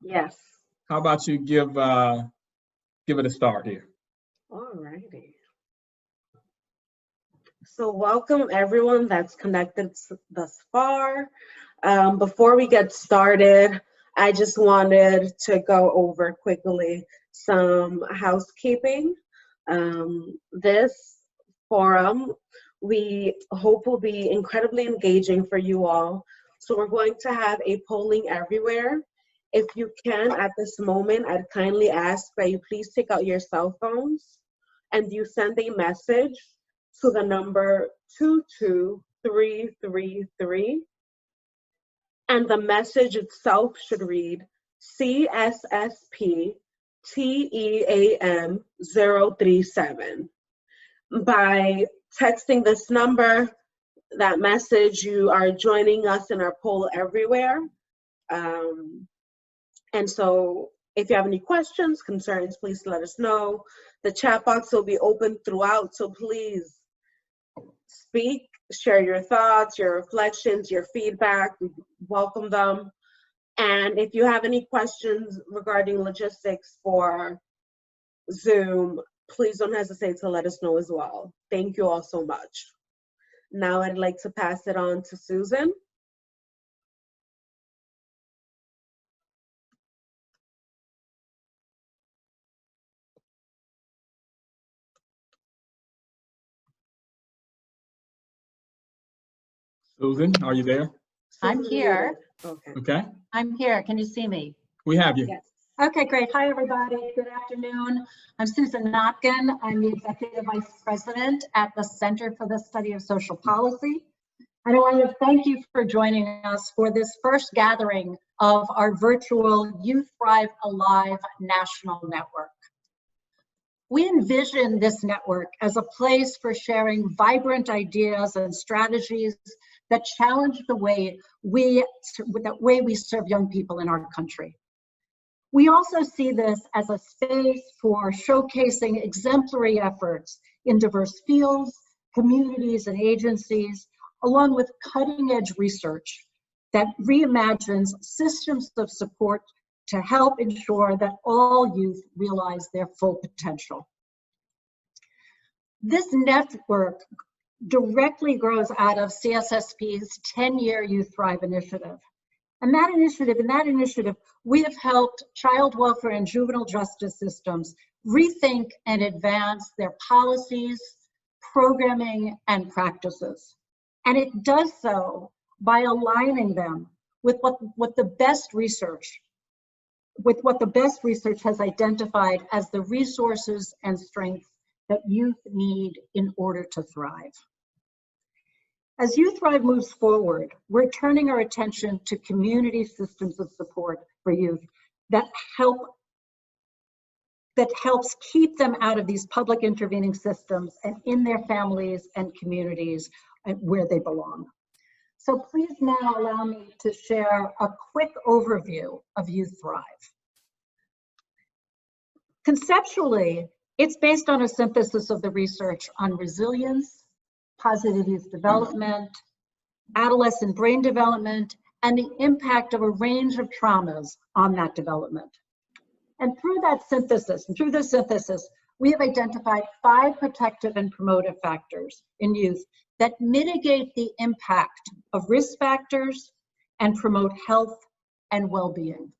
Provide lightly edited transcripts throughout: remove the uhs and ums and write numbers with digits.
Yes. How about you give it a start here? All righty. So welcome everyone that's connected thus far. Before we get started, I just wanted to go over quickly some housekeeping. This forum, we hope will be incredibly engaging for you all. So we're going to have a polling everywhere. If you can, at this moment, I'd kindly ask that you please take out your cell phones and you send a message to the number 22333. And the message itself should read CSSP TEAM 037. By texting this number, that message, you are joining us in our poll everywhere. And so if you have any questions, concerns, please let us know. The chat box will be open throughout, so please speak, share your thoughts, your reflections, your feedback. We welcome them. And if you have any questions regarding logistics for Zoom, please don't hesitate to let us know as well. Thank you all so much. Now I'd like to pass it on to Susan. Susan, are you there? I'm here. Okay. I'm here. Can you see me? We have you. Yes. Okay, great. Hi, everybody. Good afternoon. I'm Susan Knopkin. I'm the Executive Vice President at the Center for the Study of Social Policy. And I want to thank you for joining us for this first gathering of our virtual Youth Thrive Alive National Network. We envision this network as a place for sharing vibrant ideas and strategies that challenge the way we serve young people in our country. We also see this as a space for showcasing exemplary efforts in diverse fields, communities, and agencies, along with cutting-edge research that reimagines systems of support to help ensure that all youth realize their full potential. This network directly grows out of CSSP's 10-year Youth Thrive initiative. And in that initiative, we have helped child welfare and juvenile justice systems rethink and advance their policies, programming, and practices. And it does so by aligning them with what the best research has identified as the resources and strengths that youth need in order to thrive. As Youth Thrive moves forward, we're turning our attention to community systems of support for youth that helps keep them out of these public intervening systems and in their families and communities where they belong. So please now allow me to share a quick overview of Youth Thrive. Conceptually, it's based on a synthesis of the research on resilience, positive youth development, adolescent brain development, and the impact of a range of traumas on that development. And through this synthesis, we have identified 5 protective and promotive factors in youth that mitigate the impact of risk factors and promote health and well-being.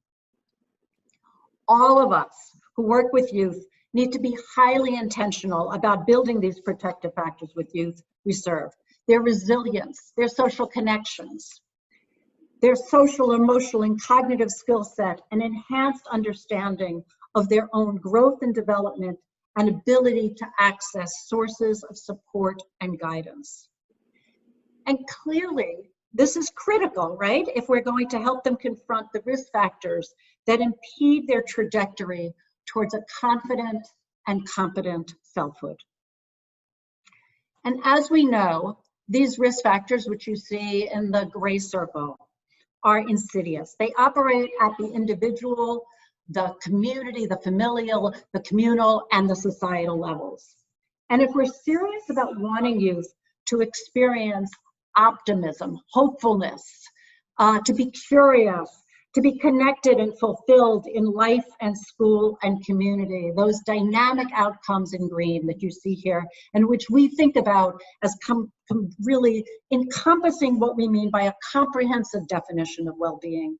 All of us who work with youth need to be highly intentional about building these protective factors with youth we serve. Their resilience, their social connections, their social, emotional, and cognitive skill set, and enhanced understanding of their own growth and development and ability to access sources of support and guidance. And clearly, this is critical, right? If we're going to help them confront the risk factors that impede their trajectory towards a confident and competent selfhood. And as we know, these risk factors, which you see in the gray circle, are insidious. They operate at the individual, the community, the familial, the communal, and the societal levels. And if we're serious about wanting youth to experience optimism, hopefulness, to be curious, to be connected and fulfilled in life and school and community, those dynamic outcomes in green that you see here, and which we think about as really encompassing what we mean by a comprehensive definition of well-being.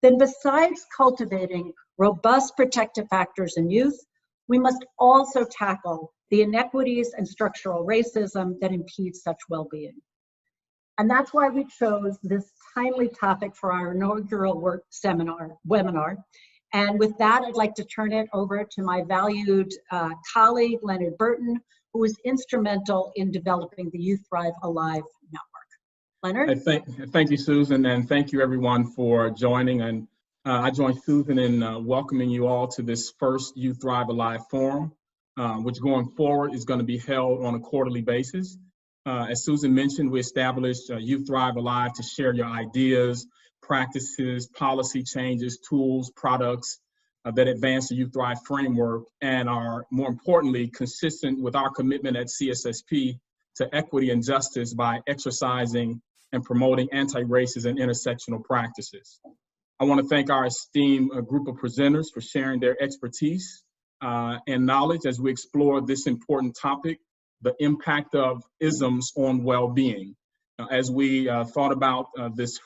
Then besides cultivating robust protective factors in youth, we must also tackle the inequities and structural racism that impede such well-being. And that's why we chose this timely topic for our inaugural webinar. And with that, I'd like to turn it over to my valued colleague, Leonard Burton, who was instrumental in developing the Youth Thrive Alive network. Leonard? Thank you, Susan, and thank you everyone for joining. And I join Susan in welcoming you all to this first Youth Thrive Alive forum, which going forward is going to be held on a quarterly basis. As Susan mentioned, we established Youth Thrive Alive to share your ideas, practices, policy changes, tools, products that advance the Youth Thrive framework and are, more importantly, consistent with our commitment at CSSP to equity and justice by exercising and promoting anti-racist and intersectional practices. I want to thank our esteemed group of presenters for sharing their expertise and knowledge as we explore this important topic, the impact of isms on well-being. As we thought about this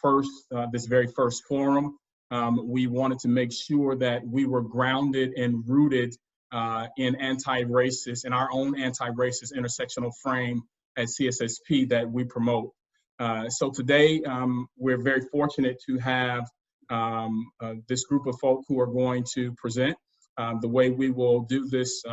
very first forum, we wanted to make sure that we were grounded and rooted in anti-racist, in our own anti-racist intersectional frame at CSSP that we promote. So today, we're very fortunate to have this group of folk who are going to present. The way we will do this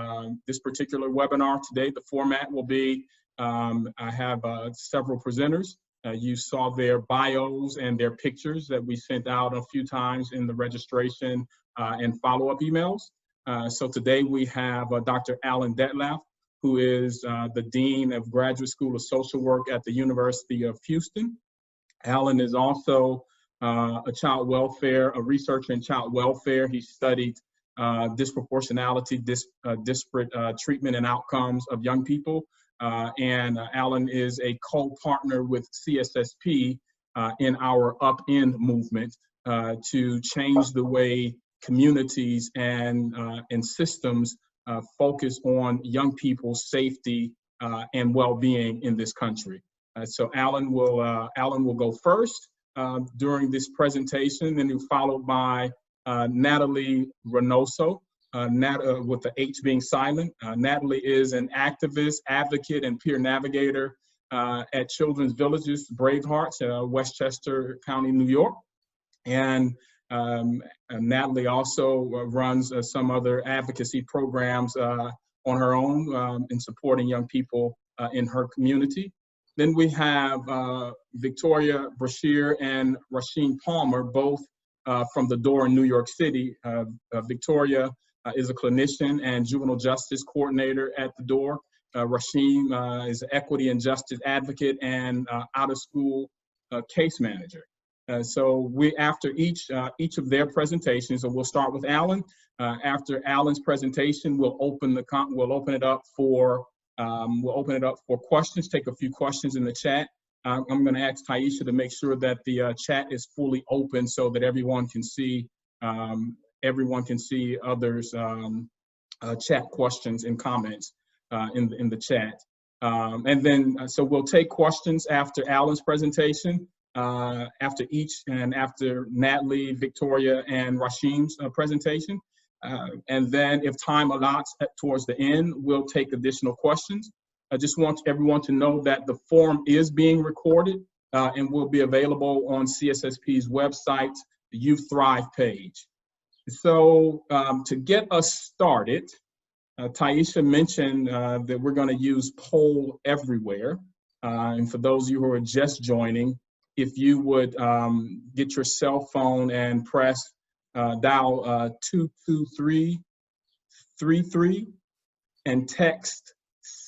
particular webinar today, the format will be, I have several presenters. You saw their bios and their pictures that we sent out a few times in the registration and follow-up emails. So today we have Dr. Alan Detloff, who is the Dean of Graduate School of Social Work at the University of Houston. Alan is also a researcher in child welfare. He studied disproportionality, disparate treatment and outcomes of young people. And Alan is a co-partner with CSSP in our Up-In movement to change the way communities and systems focus on young people's safety and well-being in this country. So Alan will go first during this presentation, and he'll followed by Natalie Reynoso, with the H being silent. Natalie is an activist, advocate, and peer navigator at Children's Villages Bravehearts, Westchester County, New York. And Natalie also runs some other advocacy programs on her own in supporting young people in her community. Then we have Victoria Brazier and Rasheen Palmer, both from the Door in New York City. Victoria is a clinician and juvenile justice coordinator at the Door. Rasheen is an equity and justice advocate and out-of-school case manager. So after each of their presentations, so we'll start with Alan. After Alan's presentation, we'll open it up for questions. Take a few questions in the chat. I'm going to ask Taisha to make sure that the chat is fully open so that everyone can see others' chat questions and comments in the chat. And then so we'll take questions after Alan's presentation, after Natalie, Victoria, and Rasheen's presentation. And then if time allots towards the end, we'll take additional questions. I just want everyone to know that the forum is being recorded and will be available on CSSP's website, the Youth Thrive page. So to get us started, Taisha mentioned that we're going to use poll everywhere. And for those of you who are just joining, if you would get your cell phone and press dial 22333 and text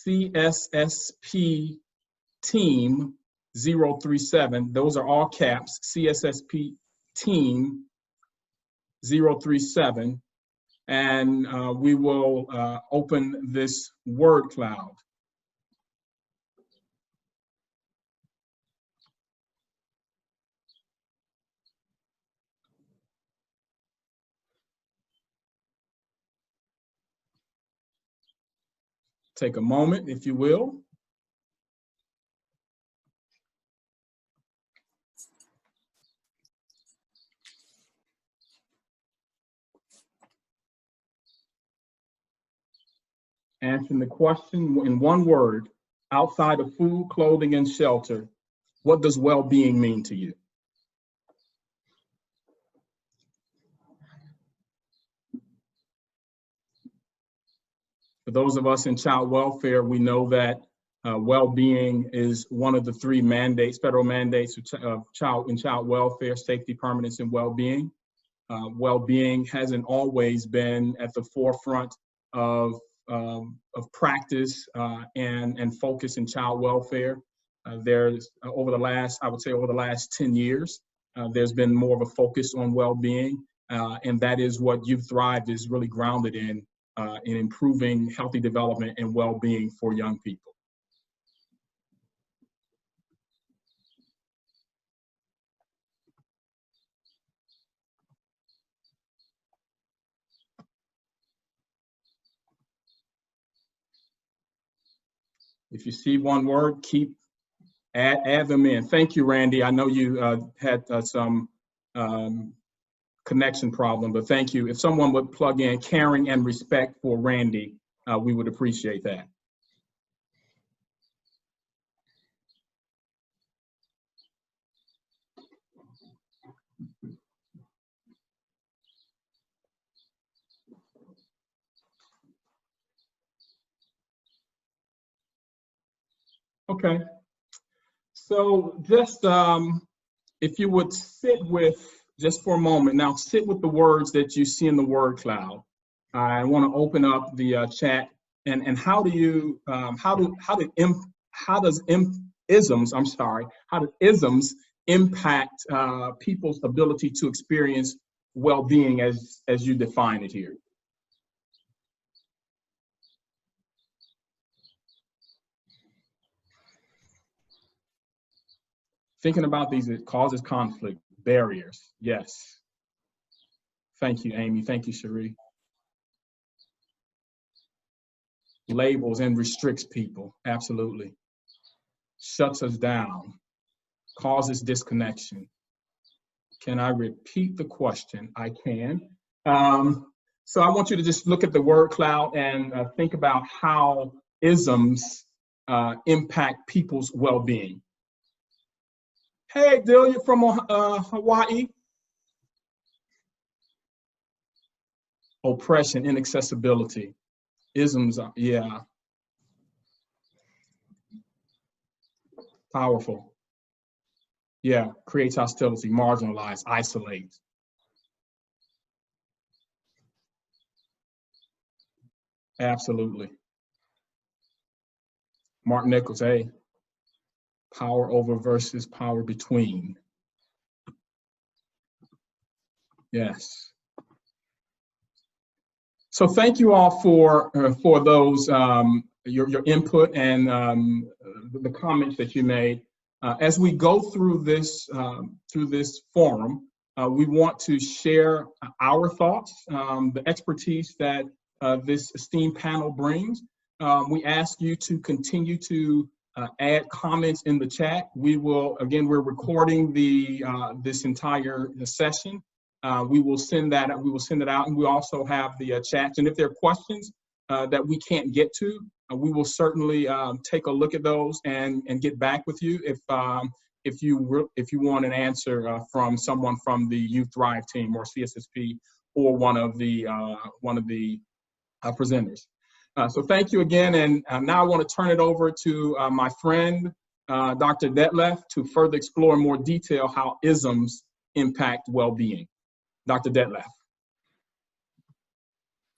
CSSP team 037. Those are all caps, CSSP team 037. And we will open this word cloud. Take a moment, if you will. Answering the question in one word, outside of food, clothing, and shelter, what does well-being mean to you? For those of us in child welfare, we know that well-being is one of the three mandates, federal mandates of child welfare, safety, permanence, and well-being. Well-being hasn't always been at the forefront of practice and focus in child welfare. There's over the last 10 years, there's been more of a focus on well-being, and that is what Youth Thrive is really grounded in improving healthy development and well-being for young people. If you see one word, add them in. Thank you, Randy. I know you had some connection problem, but thank you. If someone would plug in caring and respect for Randy, we would appreciate that. Okay, so just if you would sit with, just for a moment, now sit with the words that you see in the word cloud. I want to open up the chat, and how do isms impact people's ability to experience well-being as you define it here? Thinking about these, it causes conflict, barriers, yes. Thank you, Amy. Thank you, Cherie. Labels and restricts people, absolutely. Shuts us down, causes disconnection. Can I repeat the question? I can. So I want you to just look at the word cloud and think about how isms impact people's well-being. Hey, Delia from Hawaii. Oppression, inaccessibility. Isms, yeah. Powerful. Yeah, creates hostility, marginalize, isolate. Absolutely. Mark Nichols, hey. Power over versus power between. Yes. So thank you all for those your input and the comments that you made. As we go through this forum, we want to share our thoughts, the expertise that this esteemed panel brings. We ask you to continue to add comments in the chat. We will, again, we're recording this entire session. We will send that out, and we also have the chats. And if there are questions that we can't get to, we will certainly take a look at those and get back with you if you want an answer from someone from the Youth Thrive team or CSSP or one of the presenters. So thank you again, and now I want to turn it over to my friend, Dr. Detloff, to further explore in more detail how isms impact well-being. Dr. Detloff.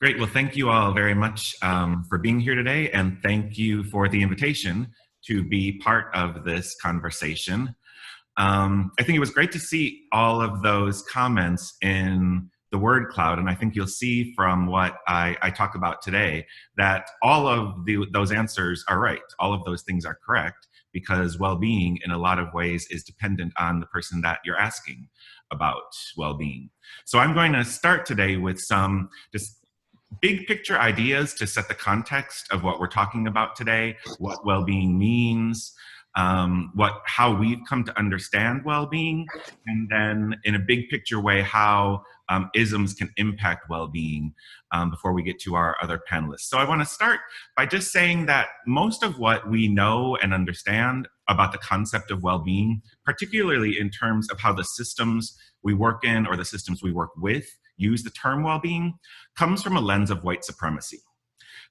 Great, well, thank you all very much for being here today, and thank you for the invitation to be part of this conversation. I think it was great to see all of those comments in the word cloud, and I think you'll see from what I talk about today that all of those answers are right. All of those things are correct, because well-being in a lot of ways is dependent on the person that you're asking about well-being. So I'm going to start today with some just big picture ideas to set the context of what we're talking about today, what well-being means, how we've come to understand well-being, and then in a big picture way, how isms can impact well-being before we get to our other panelists. So I want to start by just saying that most of what we know and understand about the concept of well-being, particularly in terms of how the systems we work in or the systems we work with use the term well-being, comes from a lens of white supremacy.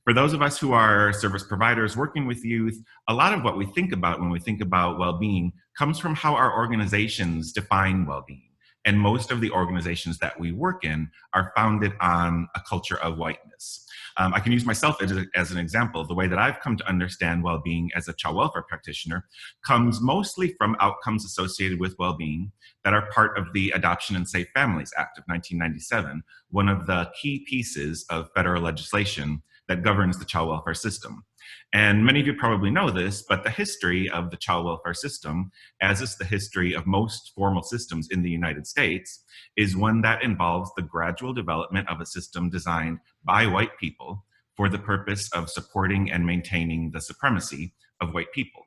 For those of us who are service providers working with youth, a lot of what we think about when we think about well-being comes from how our organizations define well-being. And most of the organizations that we work in are founded on a culture of whiteness. I can use myself as an example. The way that I've come to understand well-being as a child welfare practitioner comes mostly from outcomes associated with well-being that are part of the Adoption and Safe Families Act of 1997, one of the key pieces of federal legislation that governs the child welfare system. And many of you probably know this, but the history of the child welfare system, as is the history of most formal systems in the United States, is one that involves the gradual development of a system designed by white people for the purpose of supporting and maintaining the supremacy of white people.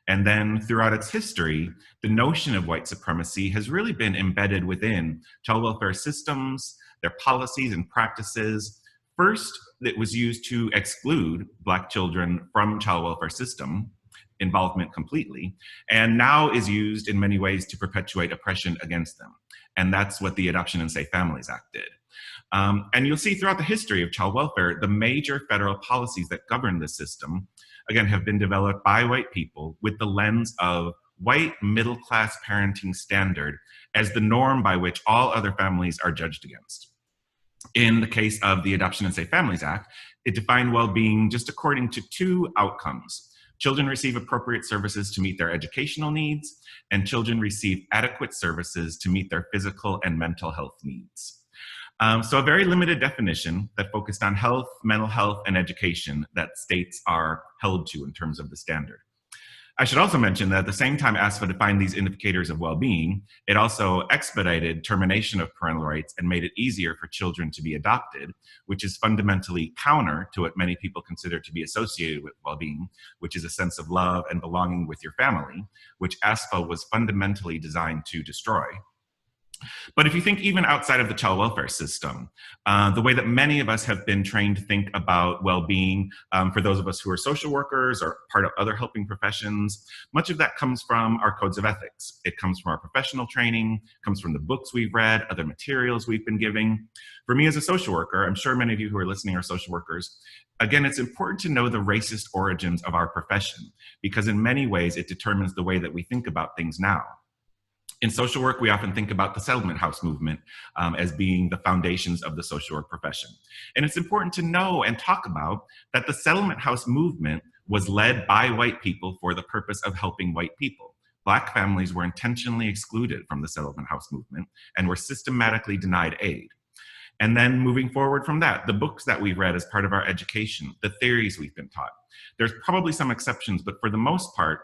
And then throughout its history, the notion of white supremacy has really been embedded within child welfare systems, their policies and practices. First, it was used to exclude Black children from child welfare system involvement completely, and now is used in many ways to perpetuate oppression against them. And that's what the Adoption and Safe Families Act did. And you'll see throughout the history of child welfare, the major federal policies that govern this system, again, have been developed by white people with the lens of white middle-class parenting standard as the norm by which all other families are judged against. In the case of the Adoption and Safe Families Act, it defined well-being just according to two outcomes. Children receive appropriate services to meet their educational needs, and children receive adequate services to meet their physical and mental health needs. So a very limited definition that focused on health, mental health, and education that states are held to in terms of the standard. I should also mention that at the same time ASFA defined these indicators of well-being, it also expedited termination of parental rights and made it easier for children to be adopted, which is fundamentally counter to what many people consider to be associated with well-being, which is a sense of love and belonging with your family, which ASFA was fundamentally designed to destroy. But if you think even outside of the child welfare system, the way that many of us have been trained to think about well-being, for those of us who are social workers or part of other helping professions, much of that comes from our codes of ethics. It comes from our professional training, comes from the books we've read, other materials we've been giving. For me as a social worker, I'm sure many of you who are listening are social workers. Again, it's important to know the racist origins of our profession, because in many ways it determines the way that we think about things now. In social work, we often think about the settlement house movement as being the foundations of the social work profession. And it's important to know and talk about that the settlement house movement was led by white people for the purpose of helping white people. Black families were intentionally excluded from the settlement house movement and were systematically denied aid. And then moving forward from that, the books that we've read as part of our education, the theories we've been taught. There's probably some exceptions, but for the most part,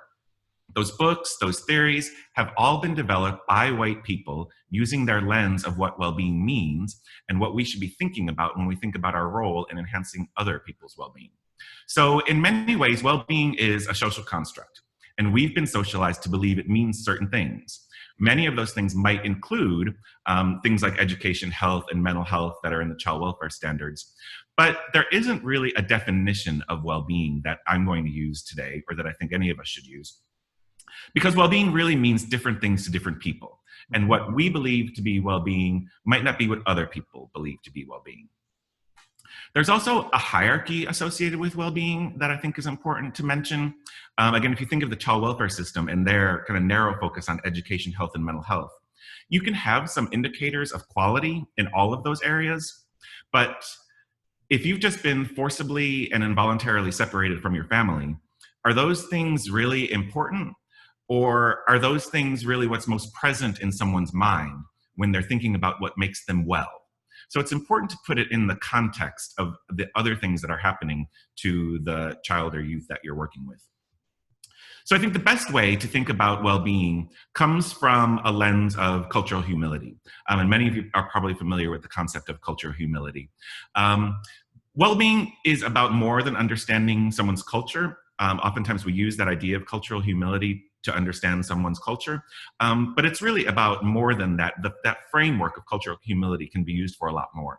those books, those theories have all been developed by white people using their lens of what well-being means and what we should be thinking about when we think about our role in enhancing other people's well-being. So in many ways, well-being is a social construct, and we've been socialized to believe it means certain things. Many of those things might include things like education, health, and mental health that are in the child welfare standards. But there isn't really a definition of well-being that I'm going to use today, or that I think any of us should use. Because well-being really means different things to different people. And what we believe to be well-being might not be what other people believe to be well-being. There's also a hierarchy associated with well-being that I think is important to mention. Again, if you think of the child welfare system and their kind of narrow focus on education, health, and mental health, you can have some indicators of quality in all of those areas. But if you've just been forcibly and involuntarily separated from your family, are those things really important? Or are those things really what's most present in someone's mind when they're thinking about what makes them well? So it's important to put it in the context of the other things that are happening to the child or youth that you're working with. So I think the best way to think about well-being comes from a lens of cultural humility. And many of you are probably familiar with the concept of cultural humility. Well-being is about more than understanding someone's culture. Oftentimes we use that idea of cultural humility to understand someone's culture, but it's really about more than that. That framework of cultural humility can be used for a lot more.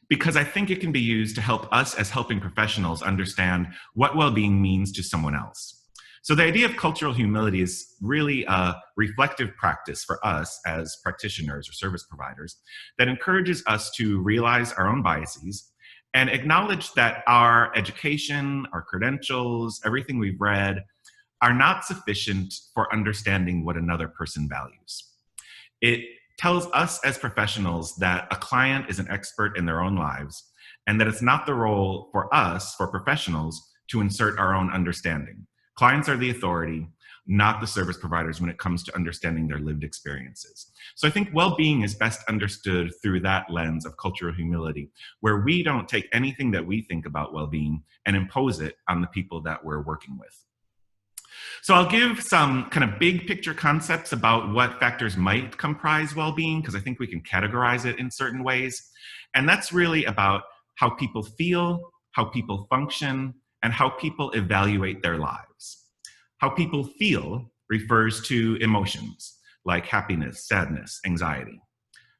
Because I think it can be used to help us as helping professionals understand what well-being means to someone else. So the idea of cultural humility is really a reflective practice for us as practitioners or service providers that encourages us to realize our own biases and acknowledge that our education, our credentials, everything we've read are not sufficient for understanding what another person values. It tells us as professionals that a client is an expert in their own lives and that it's not the role for us, for professionals, to insert our own understanding. Clients are the authority, not the service providers when it comes to understanding their lived experiences. So I think well-being is best understood through that lens of cultural humility, where we don't take anything that we think about well-being and impose it on the people that we're working with. So I'll give some kind of big picture concepts about what factors might comprise well-being, because I think we can categorize it in certain ways. And that's really about how people feel, how people function, and how people evaluate their lives. How people feel refers to emotions like happiness, sadness, anxiety.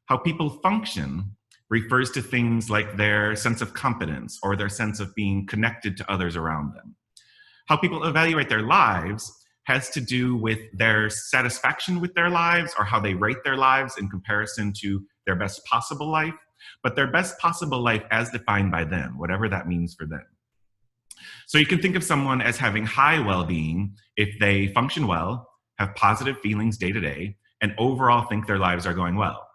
How people function refers to things like their sense of competence or their sense of being connected to others around them. How people evaluate their lives has to do with their satisfaction with their lives or how they rate their lives in comparison to their best possible life, but their best possible life as defined by them, whatever that means for them. So you can think of someone as having high well-being if they function well, have positive feelings day to day, and overall think their lives are going well.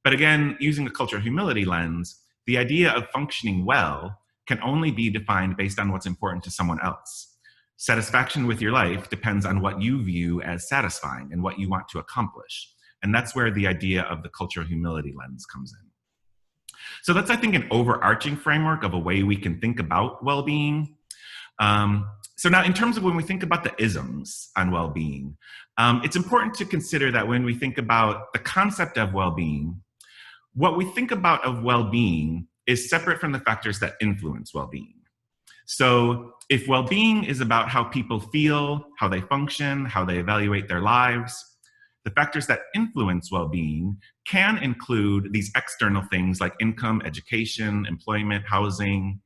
But again, using the cultural humility lens, the idea of functioning well can only be defined based on what's important to someone else. Satisfaction with your life depends on what you view as satisfying and what you want to accomplish. And that's where the idea of the cultural humility lens comes in. So that's, I think, an overarching framework of a way we can think about well-being. So now in terms of when we think about the isms on well-being, it's important to consider that when we think about the concept of well-being, what we think about of well-being is separate from the factors that influence well-being. So if well-being is about how people feel, how they function, how they evaluate their lives, the factors that influence well-being can include these external things like income, education, employment, housing,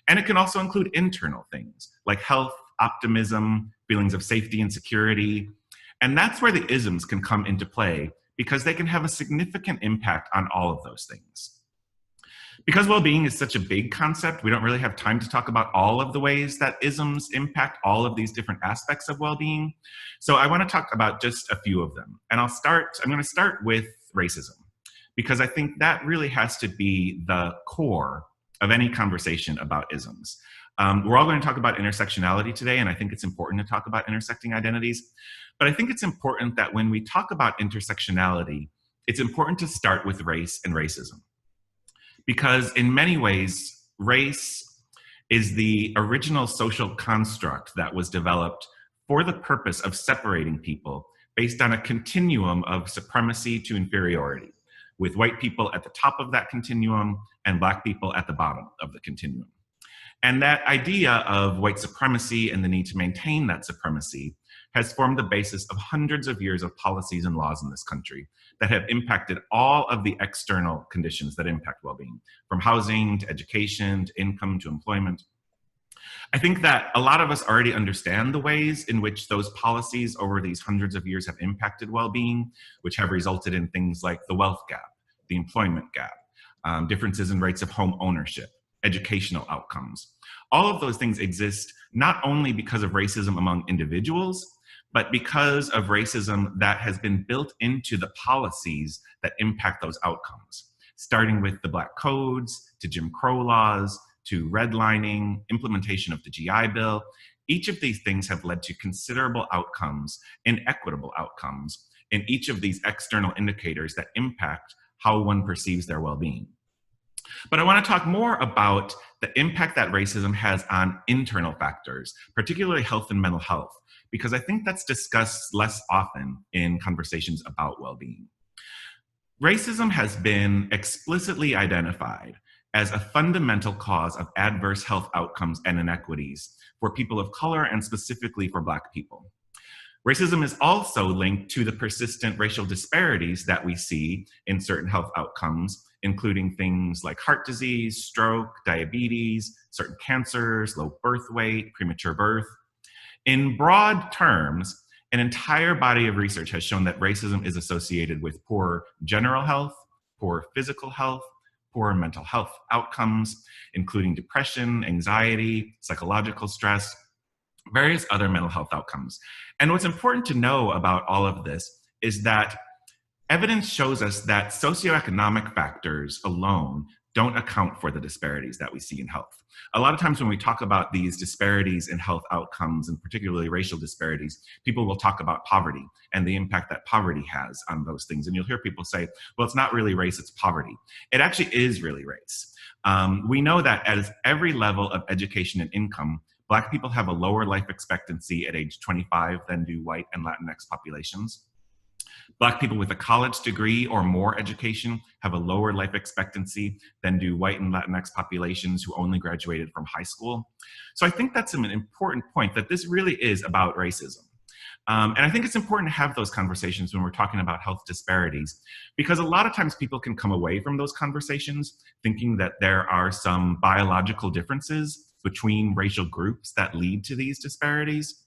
and it can also include internal things like health, optimism, feelings of safety and security. And that's where the isms can come into play because they can have a significant impact on all of those things. Because well-being is such a big concept, we don't really have time to talk about all of the ways that isms impact all of these different aspects of well-being. So I want to talk about just a few of them. And I'm going to start with racism, because I think that really has to be the core of any conversation about isms. We're all going to talk about intersectionality today, and I think it's important to talk about intersecting identities. But I think it's important that when we talk about intersectionality, it's important to start with race and racism. Because in many ways, race is the original social construct that was developed for the purpose of separating people based on a continuum of supremacy to inferiority, with white people at the top of that continuum and Black people at the bottom of the continuum. And that idea of white supremacy and the need to maintain that supremacy has formed the basis of hundreds of years of policies and laws in this country that have impacted all of the external conditions that impact well-being, from housing to education to income to employment. I think that a lot of us already understand the ways in which those policies over these hundreds of years have impacted well-being, which have resulted in things like the wealth gap, the employment gap, differences in rates of home ownership, educational outcomes. All of those things exist not only because of racism among individuals, but because of racism that has been built into the policies that impact those outcomes, starting with the Black codes, to Jim Crow laws, to redlining, implementation of the GI Bill. Each of these things have led to considerable outcomes, inequitable outcomes, in each of these external indicators that impact how one perceives their well-being. But I want to talk more about the impact that racism has on internal factors, particularly health and mental health, because I think that's discussed less often in conversations about well-being. Racism has been explicitly identified as a fundamental cause of adverse health outcomes and inequities for people of color and specifically for Black people. Racism is also linked to the persistent racial disparities that we see in certain health outcomes, including things like heart disease, stroke, diabetes, certain cancers, low birth weight, premature birth. In broad terms, an entire body of research has shown that racism is associated with poor general health, poor physical health, poor mental health outcomes, including depression, anxiety, psychological stress, various other mental health outcomes. And what's important to know about all of this is that evidence shows us that socioeconomic factors alone don't account for the disparities that we see in health. A lot of times when we talk about these disparities in health outcomes, and particularly racial disparities, people will talk about poverty and the impact that poverty has on those things. And you'll hear people say, well, it's not really race, it's poverty. It actually is really race. We know that at every level of education and income, Black people have a lower life expectancy at age 25 than do white and Latinx populations. Black people with a college degree or more education have a lower life expectancy than do white and Latinx populations who only graduated from high school. So I think that's an important point, that this really is about racism. And I think it's important to have those conversations when we're talking about health disparities, because a lot of times people can come away from those conversations thinking that there are some biological differences between racial groups that lead to these disparities.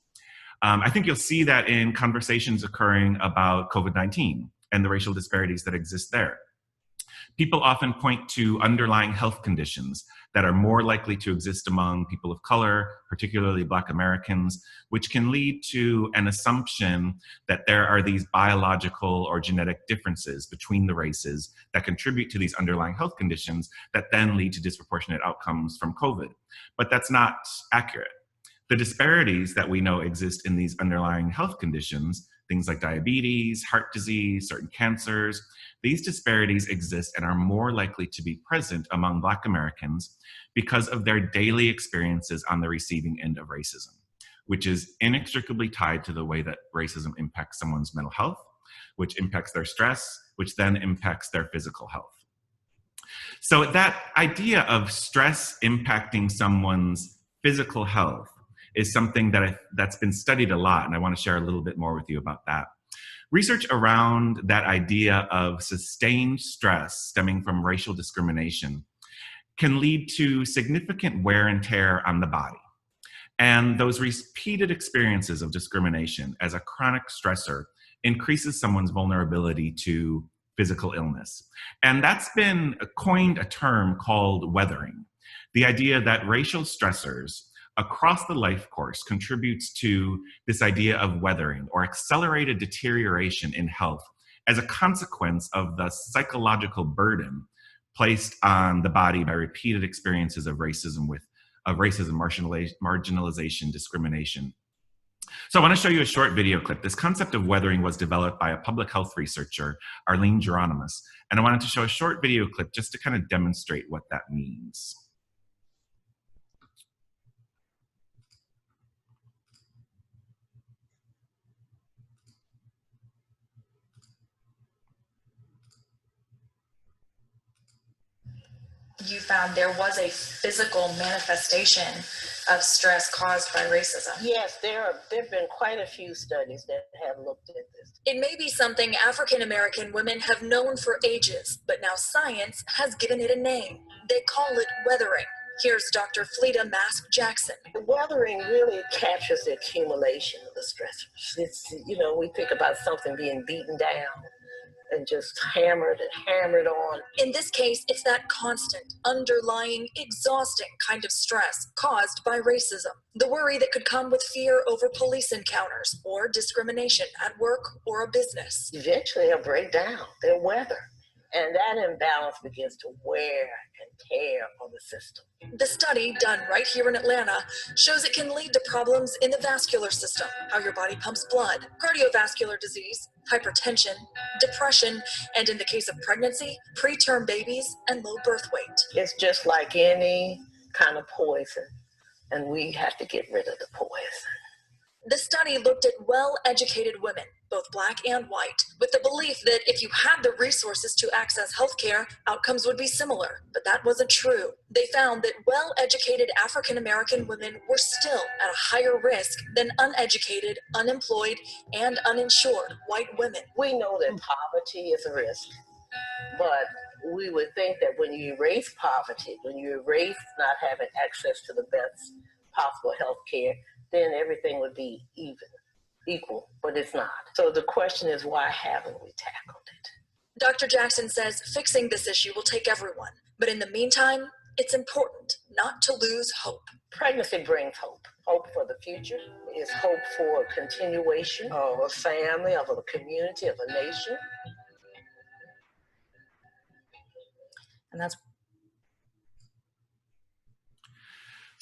I think you'll see that in conversations occurring about COVID-19 and the racial disparities that exist there. People often point to underlying health conditions that are more likely to exist among people of color, particularly Black Americans, which can lead to an assumption that there are these biological or genetic differences between the races that contribute to these underlying health conditions that then lead to disproportionate outcomes from COVID. But that's not accurate. The disparities that we know exist in these underlying health conditions, things like diabetes, heart disease, certain cancers, these disparities exist and are more likely to be present among Black Americans because of their daily experiences on the receiving end of racism, which is inextricably tied to the way that racism impacts someone's mental health, which impacts their stress, which then impacts their physical health. So that idea of stress impacting someone's physical health is something that's been studied a lot, and I want to share a little bit more with you about that. Research around that idea of sustained stress stemming from racial discrimination can lead to significant wear and tear on the body. And those repeated experiences of discrimination as a chronic stressor increases someone's vulnerability to physical illness. And that's been coined a term called weathering. The idea that racial stressors across the life course contributes to this idea of weathering or accelerated deterioration in health as a consequence of the psychological burden placed on the body by repeated experiences of racism, marginalization, discrimination. So I want to show you a short video clip. This concept of weathering was developed by a public health researcher, Arlene Geronimus, and I wanted to show a short video clip just to kind of demonstrate what that means. You found there was a physical manifestation of stress caused by racism. Yes, there have been quite a few studies that have looked at this. It may be something African American women have known for ages, but now science has given it a name. They call it weathering. Here's Dr. Fleta Mask Jackson. The weathering really captures the accumulation of the stressors. It's, we think about something being beaten down and just hammered on. In this case, it's that constant, underlying, exhausting kind of stress caused by racism. The worry that could come with fear over police encounters or discrimination at work or a business. Eventually they'll break down, they'll weather. And that imbalance begins to wear and tear on the system. The study, done right here in Atlanta, shows it can lead to problems in the vascular system, how your body pumps blood, cardiovascular disease, hypertension, depression, and in the case of pregnancy, preterm babies and low birth weight. It's just like any kind of poison, and we have to get rid of the poison. The study looked at well-educated women, both Black and white, with the belief that if you had the resources to access healthcare, outcomes would be similar. But that wasn't true. They found that well-educated African-American women were still at a higher risk than uneducated, unemployed, and uninsured white women. We know that poverty is a risk, but we would think that when you erase poverty, when you erase not having access to the best possible health care, then everything would be equal, but it's not. So the question is, why haven't we tackled it? Dr. Jackson says fixing this issue will take everyone, but in the meantime, it's important not to lose hope. Pregnancy brings hope. Hope for the future is hope for a continuation of a family, of a community, of a nation. And that's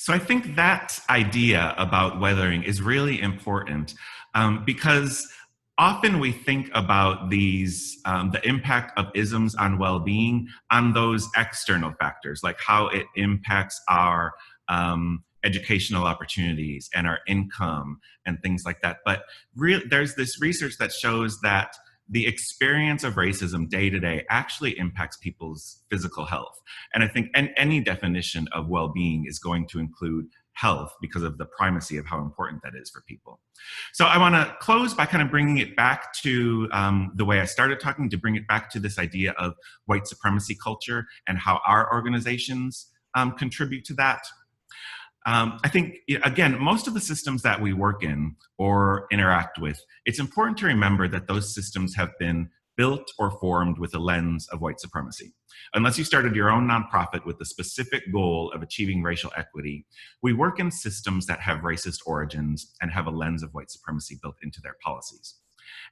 So I think that idea about weathering is really important because often we think about these, the impact of isms on well-being on those external factors, like how it impacts our educational opportunities and our income and things like that. But there's this research that shows that the experience of racism day to day actually impacts people's physical health. And I think any definition of well-being is going to include health because of the primacy of how important that is for people. So I want to close by kind of bringing it back to the way I started talking, to bring it back to this idea of white supremacy culture and how our organizations contribute to that. I think, again, most of the systems that we work in or interact with, it's important to remember that those systems have been built or formed with a lens of white supremacy. Unless you started your own nonprofit with the specific goal of achieving racial equity, we work in systems that have racist origins and have a lens of white supremacy built into their policies.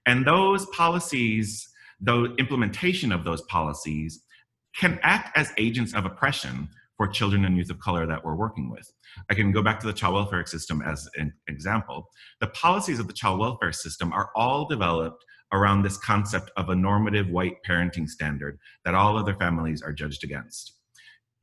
And those policies, the implementation of those policies, can act as agents of oppression for children and youth of color that we're working with. I can go back to the child welfare system as an example. The policies of the child welfare system are all developed around this concept of a normative white parenting standard that all other families are judged against.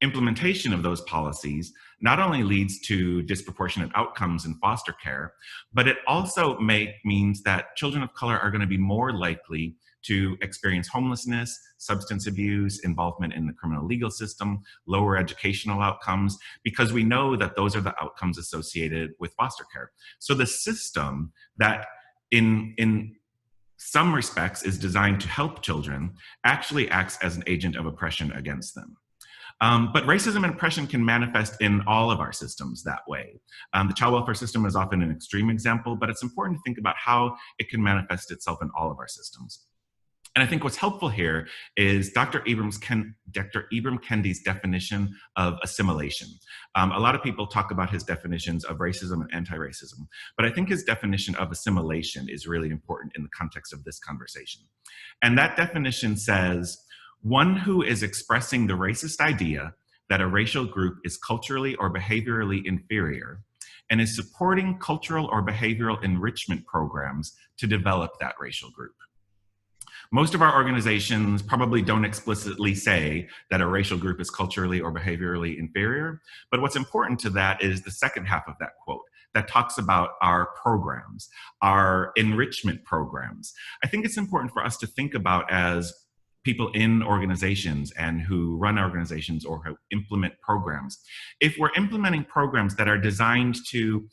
Implementation of those policies not only leads to disproportionate outcomes in foster care, but it also means that children of color are going to be more likely to experience homelessness, substance abuse, involvement in the criminal legal system, lower educational outcomes, because we know that those are the outcomes associated with foster care. So the system that in some respects is designed to help children actually acts as an agent of oppression against them. But racism and oppression can manifest in all of our systems that way. The child welfare system is often an extreme example, but it's important to think about how it can manifest itself in all of our systems. And I think what's helpful here is Dr. Ibram Kendi's definition of assimilation. A lot of people talk about his definitions of racism and anti-racism, but I think his definition of assimilation is really important in the context of this conversation. And that definition says, one who is expressing the racist idea that a racial group is culturally or behaviorally inferior and is supporting cultural or behavioral enrichment programs to develop that racial group. Most of our organizations probably don't explicitly say that a racial group is culturally or behaviorally inferior, but what's important to that is the second half of that quote that talks about our programs, our enrichment programs. I think it's important for us to think about as people in organizations and who run organizations or who implement programs. If we're implementing programs that are designed to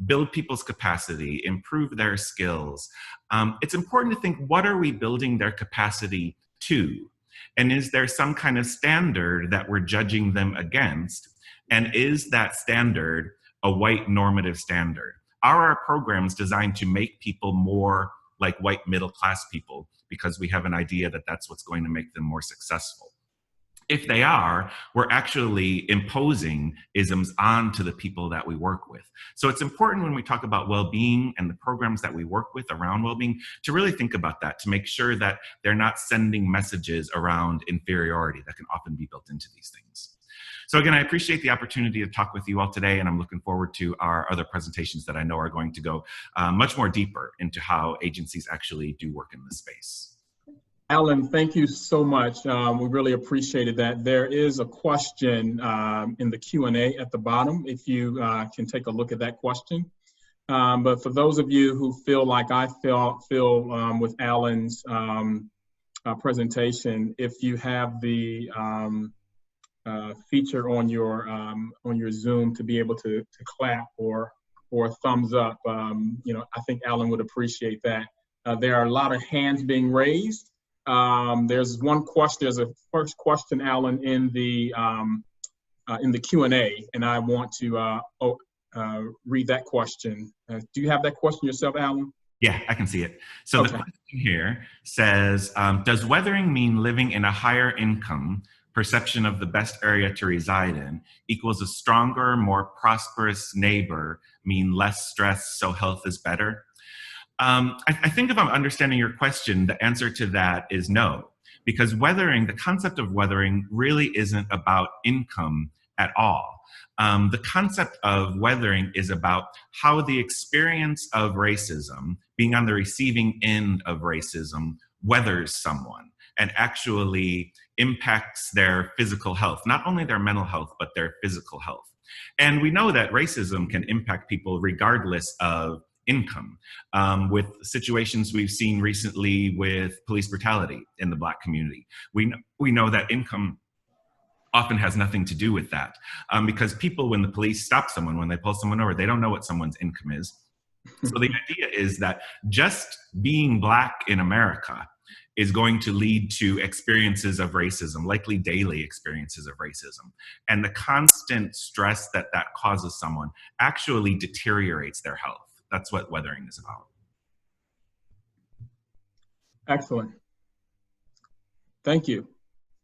build people's capacity, improve their skills, it's important to think, what are we building their capacity to? And is there some kind of standard that we're judging them against? And is that standard a white normative standard? Are our programs designed to make people more like white middle class people because we have an idea that that's what's going to make them more successful? If they are, we're actually imposing isms onto the people that we work with. So it's important when we talk about well-being and the programs that we work with around well-being to really think about that, to make sure that they're not sending messages around inferiority that can often be built into these things. So again, I appreciate the opportunity to talk with you all today, and I'm looking forward to our other presentations that I know are going to go much more deeper into how agencies actually do work in this space. Alan, thank you so much. We really appreciated that. There is a question in the Q&A at the bottom, if you can take a look at that question. But for those of you who feel like I feel with Alan's presentation, if you have the feature on your Zoom to be able to clap or thumbs up, you know, I think Alan would appreciate that. There are a lot of hands being raised. There's one question. There's a first question, Alan, in the Q&A, and I want to read that question. Do you have that question yourself, Alan? Yeah, I can see it. So Okay. the question here says, does weathering mean living in a higher income perception of the best area to reside in equals a stronger, more prosperous neighbor, mean less stress, so health is better? I think if I'm understanding your question, the answer to that is no, because weathering, the concept of weathering really isn't about income at all. The concept of weathering is about how the experience of racism, being on the receiving end of racism, weathers someone and actually impacts their physical health, not only their mental health, but their physical health. And we know that racism can impact people regardless of income. With situations we've seen recently with police brutality in the Black community, we know that income often has nothing to do with that, because people, when the police stop someone, when they pull someone over, they don't know what someone's income is. So the idea is that just being Black in America is going to lead to experiences of racism, likely daily experiences of racism. And the constant stress that that causes someone actually deteriorates their health. That's what weathering is about. Excellent. Thank you.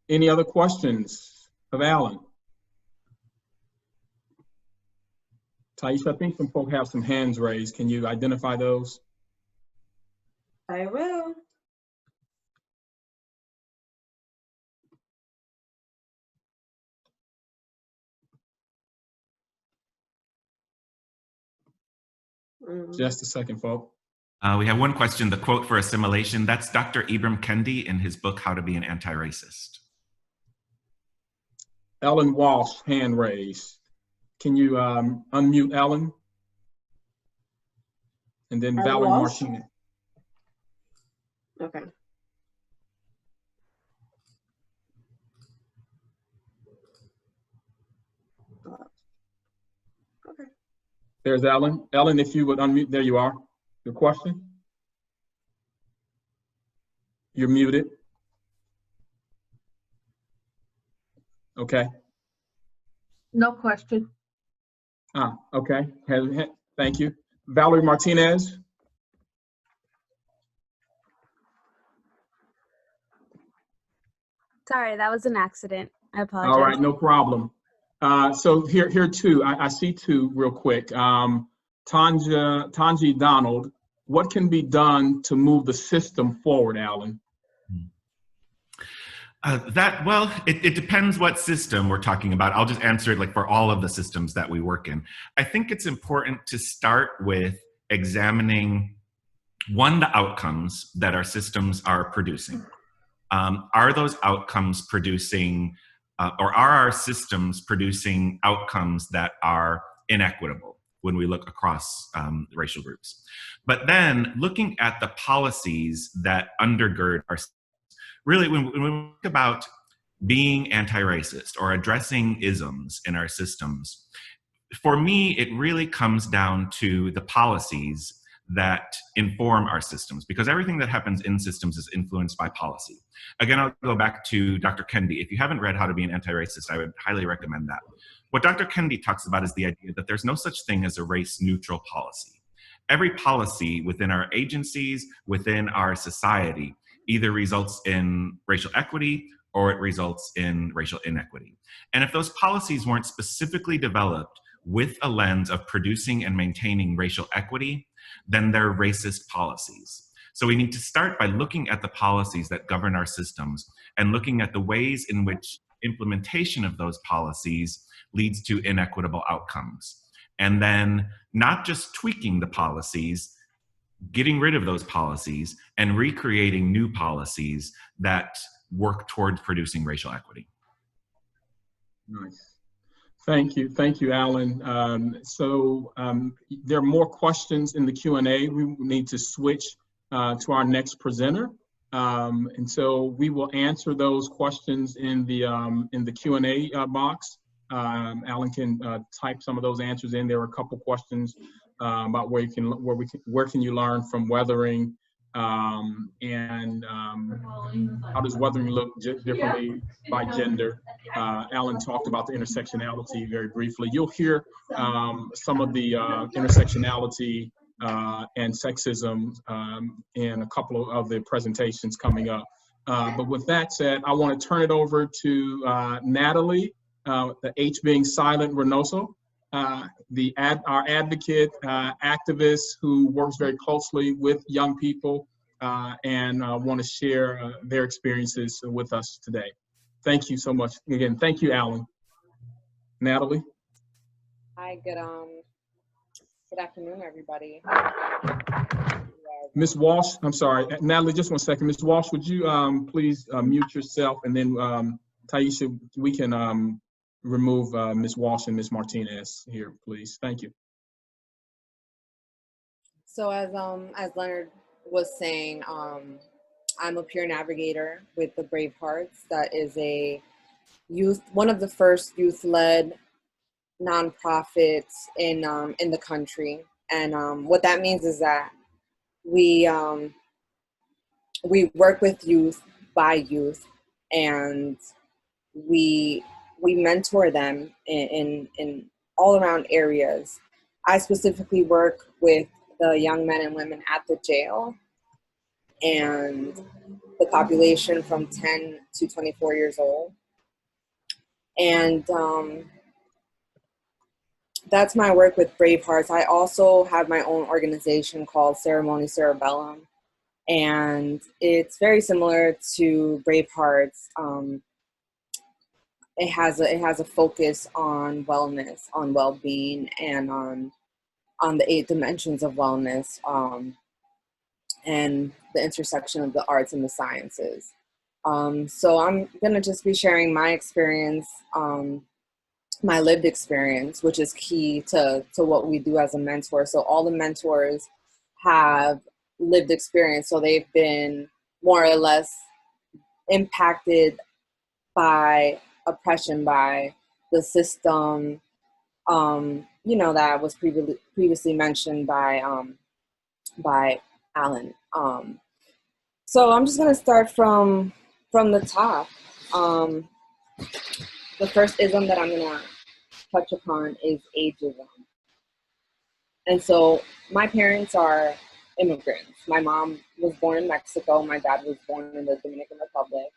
Any other questions of Alan? Taisha, I think some folk have some hands raised. Can you identify those? I will. Just a second, folk. We have one question, the quote for assimilation. That's Dr. Ibram Kendi in his book, How to Be an Anti-Racist. Ellen Walsh, hand raised. Can you unmute Ellen? And then Ellen Valerie Walsh? Martinez. Okay. Okay. There's Ellen. Ellen, if you would unmute, there you are. Your question? You're muted. Okay. No question. Okay. Thank you. Valerie Martinez. Sorry, that was an accident. I apologize. All right, no problem. So here too, I see two real quick. Tanji Donald, what can be done to move the system forward, Alan? It depends what system we're talking about. I'll just answer it like for all of the systems that we work in. I think it's important to start with examining, one, the outcomes that our systems are producing. Are those outcomes producing, or are our systems producing outcomes that are inequitable when we look across racial groups? But then looking at the policies that undergird our systems. Really, when we think about being anti-racist or addressing isms in our systems, for me, it really comes down to the policies that inform our systems, because everything that happens in systems is influenced by policy. Again, I'll go back to Dr. Kendi. If you haven't read How to Be an Anti-Racist, I would highly recommend that. What Dr. Kendi talks about is the idea that there's no such thing as a race-neutral policy. Every policy within our agencies, within our society, either results in racial equity or it results in racial inequity. And if those policies weren't specifically developed with a lens of producing and maintaining racial equity, then they're racist policies. So we need to start by looking at the policies that govern our systems and looking at the ways in which implementation of those policies leads to inequitable outcomes. And then not just tweaking the policies, getting rid of those policies and recreating new policies that work towards producing racial equity. Nice. Thank you, Alan. There are more questions in the Q&A. We need to switch to our next presenter. And so we will answer those questions in the Q&A box. Alan can type some of those answers in. There are a couple questions about where can you learn from weathering, and how does weathering look differently by gender. Alan talked about the intersectionality very briefly. You'll hear some of the intersectionality and sexism in a couple of the presentations coming up. But with that said, I want to turn it over to Natalie, the H being silent, Reynoso, our advocate, activist who works very closely with young people and want to share their experiences with us today. Thank you so much. Again, thank you, Alan. Natalie? Hi, good afternoon, everybody. Ms. Walsh, I'm sorry, Natalie, just 1 second. Ms. Walsh, would you please mute yourself, and then Taisha, we can remove Ms. Walsh and Ms. Martinez here, please. Thank you. So as Leonard was saying, I'm a peer navigator with the Brave Hearts. That is one of the first youth-led nonprofits in the country. And what that means is that we work with youth by youth, and we mentor them in all around areas. I specifically work with the young men and women at the jail and the population from 10 to 24 years old. And that's my work with Brave Hearts. I also have my own organization called Ceremony Cerebellum, and it's very similar to Brave Hearts. It has a focus on wellness, on well-being, and on the 8 dimensions of wellness, and the intersection of the arts and the sciences. So I'm gonna just be sharing my experience, my lived experience, which is key to what we do as a mentor. So all the mentors have lived experience, so they've been more or less impacted by oppression, by the system, that was previously mentioned by Alan. So I'm just gonna start from the top. The first ism that I'm gonna touch upon is ageism. And so my parents are immigrants. My mom was born in Mexico. My dad was born in the Dominican Republic.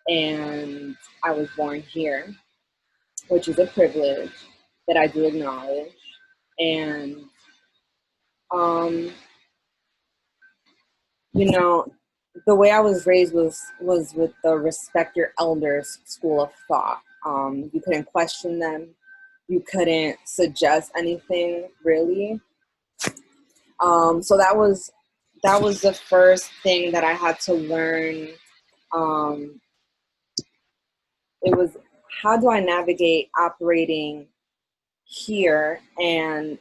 And I was born here, which is a privilege that I do acknowledge. And, the way I was raised was with the respect your elders school of thought. You couldn't question them. You couldn't suggest anything, really. So that was the first thing that I had to learn. It was, how do I navigate operating here and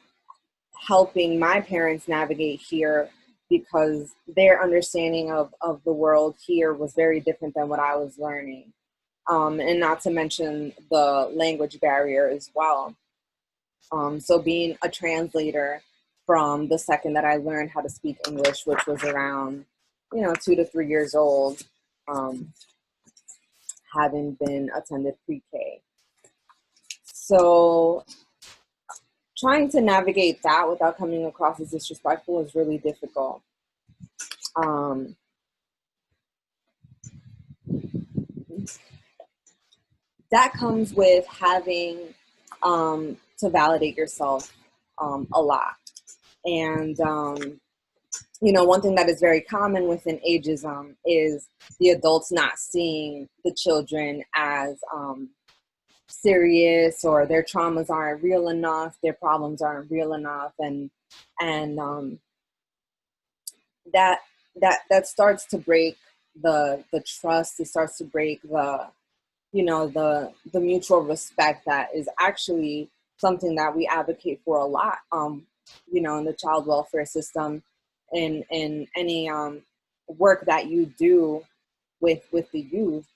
helping my parents navigate here, because their understanding of the world here was very different than what I was learning. And not to mention the language barrier as well. So being a translator from the second that I learned how to speak English, which was around, 2 to 3 years old, having been attended pre-K. So trying to navigate that without coming across as disrespectful is really difficult. That comes with having to validate yourself a lot. And, one thing that is very common within ageism is the adults not seeing the children as serious, or their traumas aren't real enough, their problems aren't real enough, and that starts to break the trust. It starts to break the you know, the mutual respect that is actually something that we advocate for a lot, you know, in the child welfare system, in any work that you do with the youth,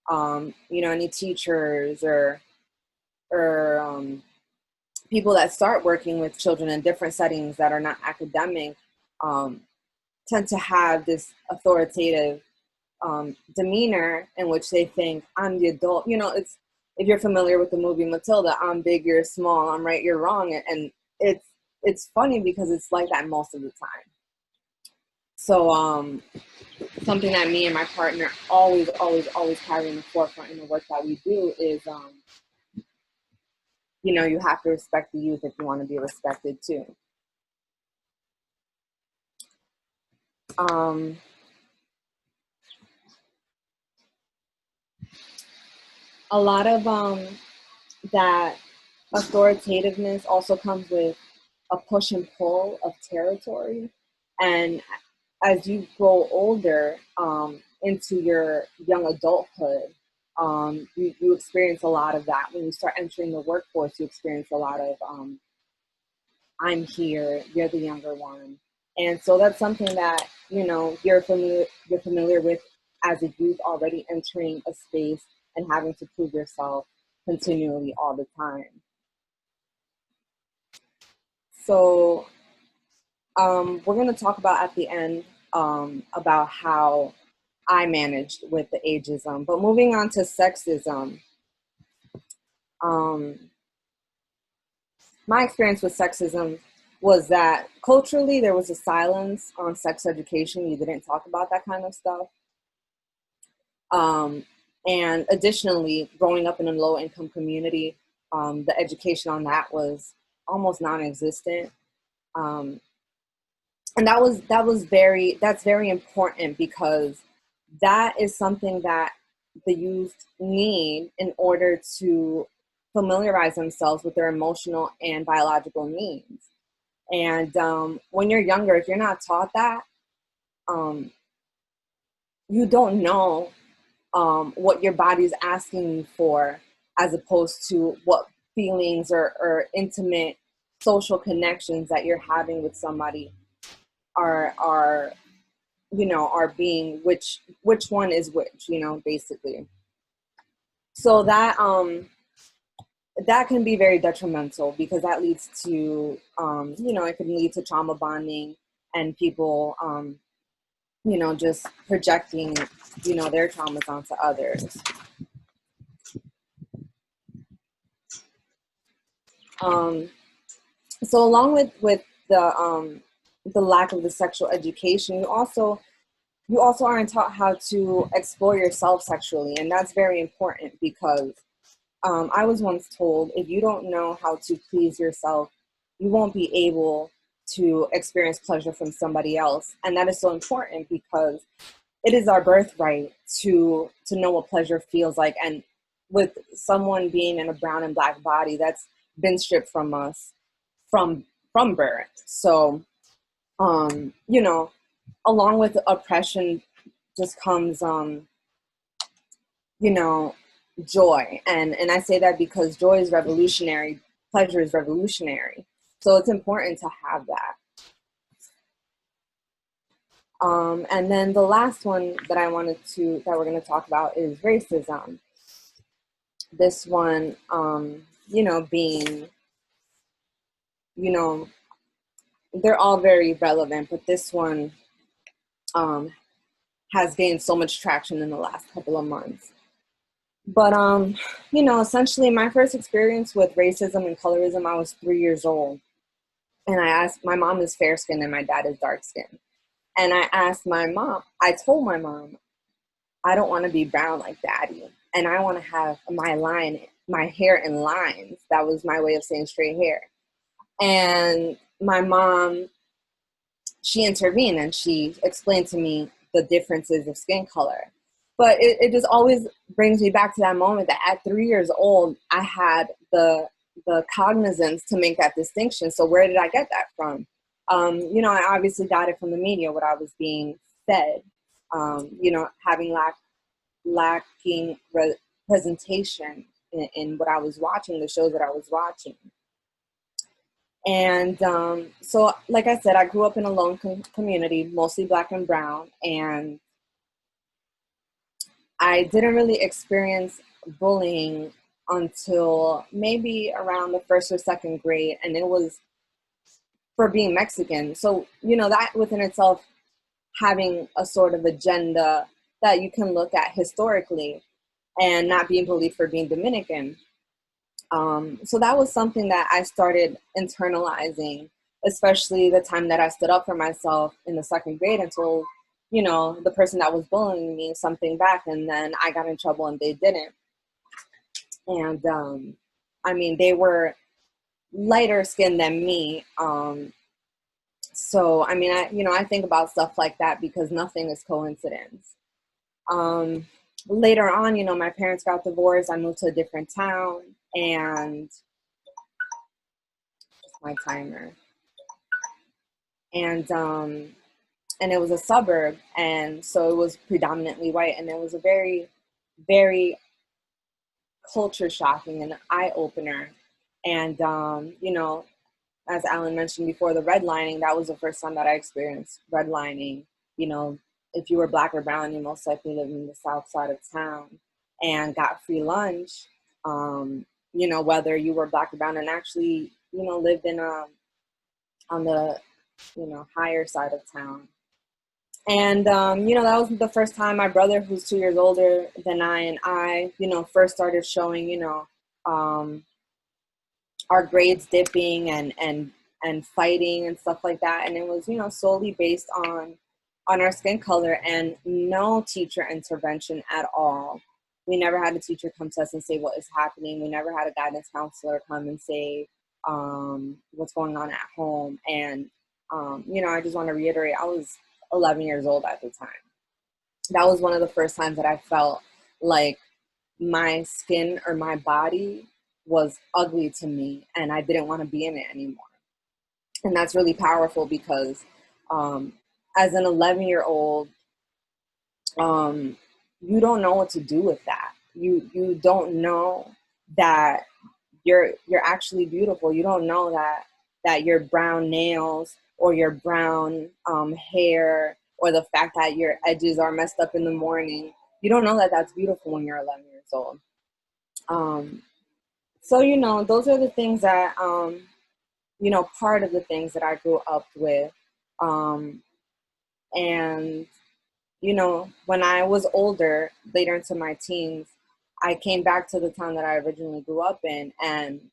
you know, any teachers or people that start working with children in different settings that are not academic, tend to have this authoritative demeanor in which they think, I'm the adult. You know, it's, if you're familiar with the movie Matilda, I'm big, you're small, I'm right, you're wrong. And it's funny because it's like that most of the time. So something that me and my partner always carry in the forefront in the work that we do is, you know, you have to respect the youth if you want to be respected too. A lot of that authoritativeness also comes with a push and pull of territory. And as you grow older, into your young adulthood, you experience a lot of that. When you start entering the workforce, you experience a lot of, I'm here, you're the younger one. And so that's something that, you know, you're familiar with as a youth, already entering a space and having to prove yourself continually all the time. So we're going to talk about at the end about how I managed with the ageism. But moving on to sexism, my experience with sexism was that culturally there was a silence on sex education. You didn't talk about that kind of stuff. And additionally, growing up in a low-income community, the education on that was almost non-existent. And that's very important, because that is something that the youth need in order to familiarize themselves with their emotional and biological needs. And when you're younger, if you're not taught that, you don't know what your body's asking you for, as opposed to what feelings or intimate social connections that you're having with somebody are you know, are being, which one is which, you know, basically. So that that can be very detrimental, because that leads to, you know, it can lead to trauma bonding and people, you know, just projecting, you know, their traumas onto others. So along with the lack of the sexual education, you also aren't taught how to explore yourself sexually, and that's very important, because I was once told, if you don't know how to please yourself, you won't be able to experience pleasure from somebody else. And that is so important, because it is our birthright to know what pleasure feels like. And with someone being in a brown and black body, that's been stripped from us from birth. So, you know, along with oppression just comes, you know, joy. And I say that because joy is revolutionary, pleasure is revolutionary. So it's important to have that. And then the last one that that we're going to talk about is racism. This one, you know, being, you know, they're all very relevant, but this one has gained so much traction in the last couple of months. But, you know, essentially my first experience with racism and colorism, I was 3 years old. And I asked, my mom is fair skinned and my dad is dark skinned. And I told my mom, I don't want to be brown like daddy. And I want to have my hair in lines. That was my way of saying straight hair. And my mom, she intervened and she explained to me the differences of skin color. But it just always brings me back to that moment that at 3 years old, I had the cognizance to make that distinction. So where did I get that from? You know, I obviously got it from the media, what I was being fed, you know, having lacking presentation in what I was watching, the shows that I was watching. And so, like I said, I grew up in a lone community, mostly Black and brown, and I didn't really experience bullying until maybe around the 1st or 2nd grade, and it was for being Mexican. So, that within itself, having a sort of agenda that you can look at historically, and not being bullied for being Dominican. So that was something that I started internalizing, especially the time that I stood up for myself in the 2nd grade and told, the person that was bullying me something back, and then I got in trouble and they didn't. And they were lighter skinned than me. So, I think about stuff like that because nothing is coincidence. Later on, my parents got divorced. I moved to a different town, and my timer. And it was a suburb, and so it was predominantly white, and it was a very, very culture shocking and eye opener. And as Alan mentioned before, the redlining, that was the first time that I experienced redlining. If you were Black or brown, you most likely lived in the south side of town and got free lunch, whether you were Black or brown, and actually, lived in on the, higher side of town. And, that was the first time my brother, who's 2 years older than I, first started showing, our grades dipping and fighting and stuff like that. And it was, solely based on our skin color and no teacher intervention at all. We never had a teacher come to us and say what is happening. We never had a guidance counselor come and say what's going on at home. And, I just want to reiterate, I was 11 years old at the time. That was one of the first times that I felt like my skin or my body was ugly to me and I didn't want to be in it anymore. And that's really powerful because as an 11-year-old, you don't know what to do with that. You don't know that you're actually beautiful. You don't know that your brown nails or your brown hair or the fact that your edges are messed up in the morning. You don't know that that's beautiful when you're 11 years old. So, those are the things that, part of the things that I grew up with. And, when I was older, later into my teens, I came back to the town that I originally grew up in. And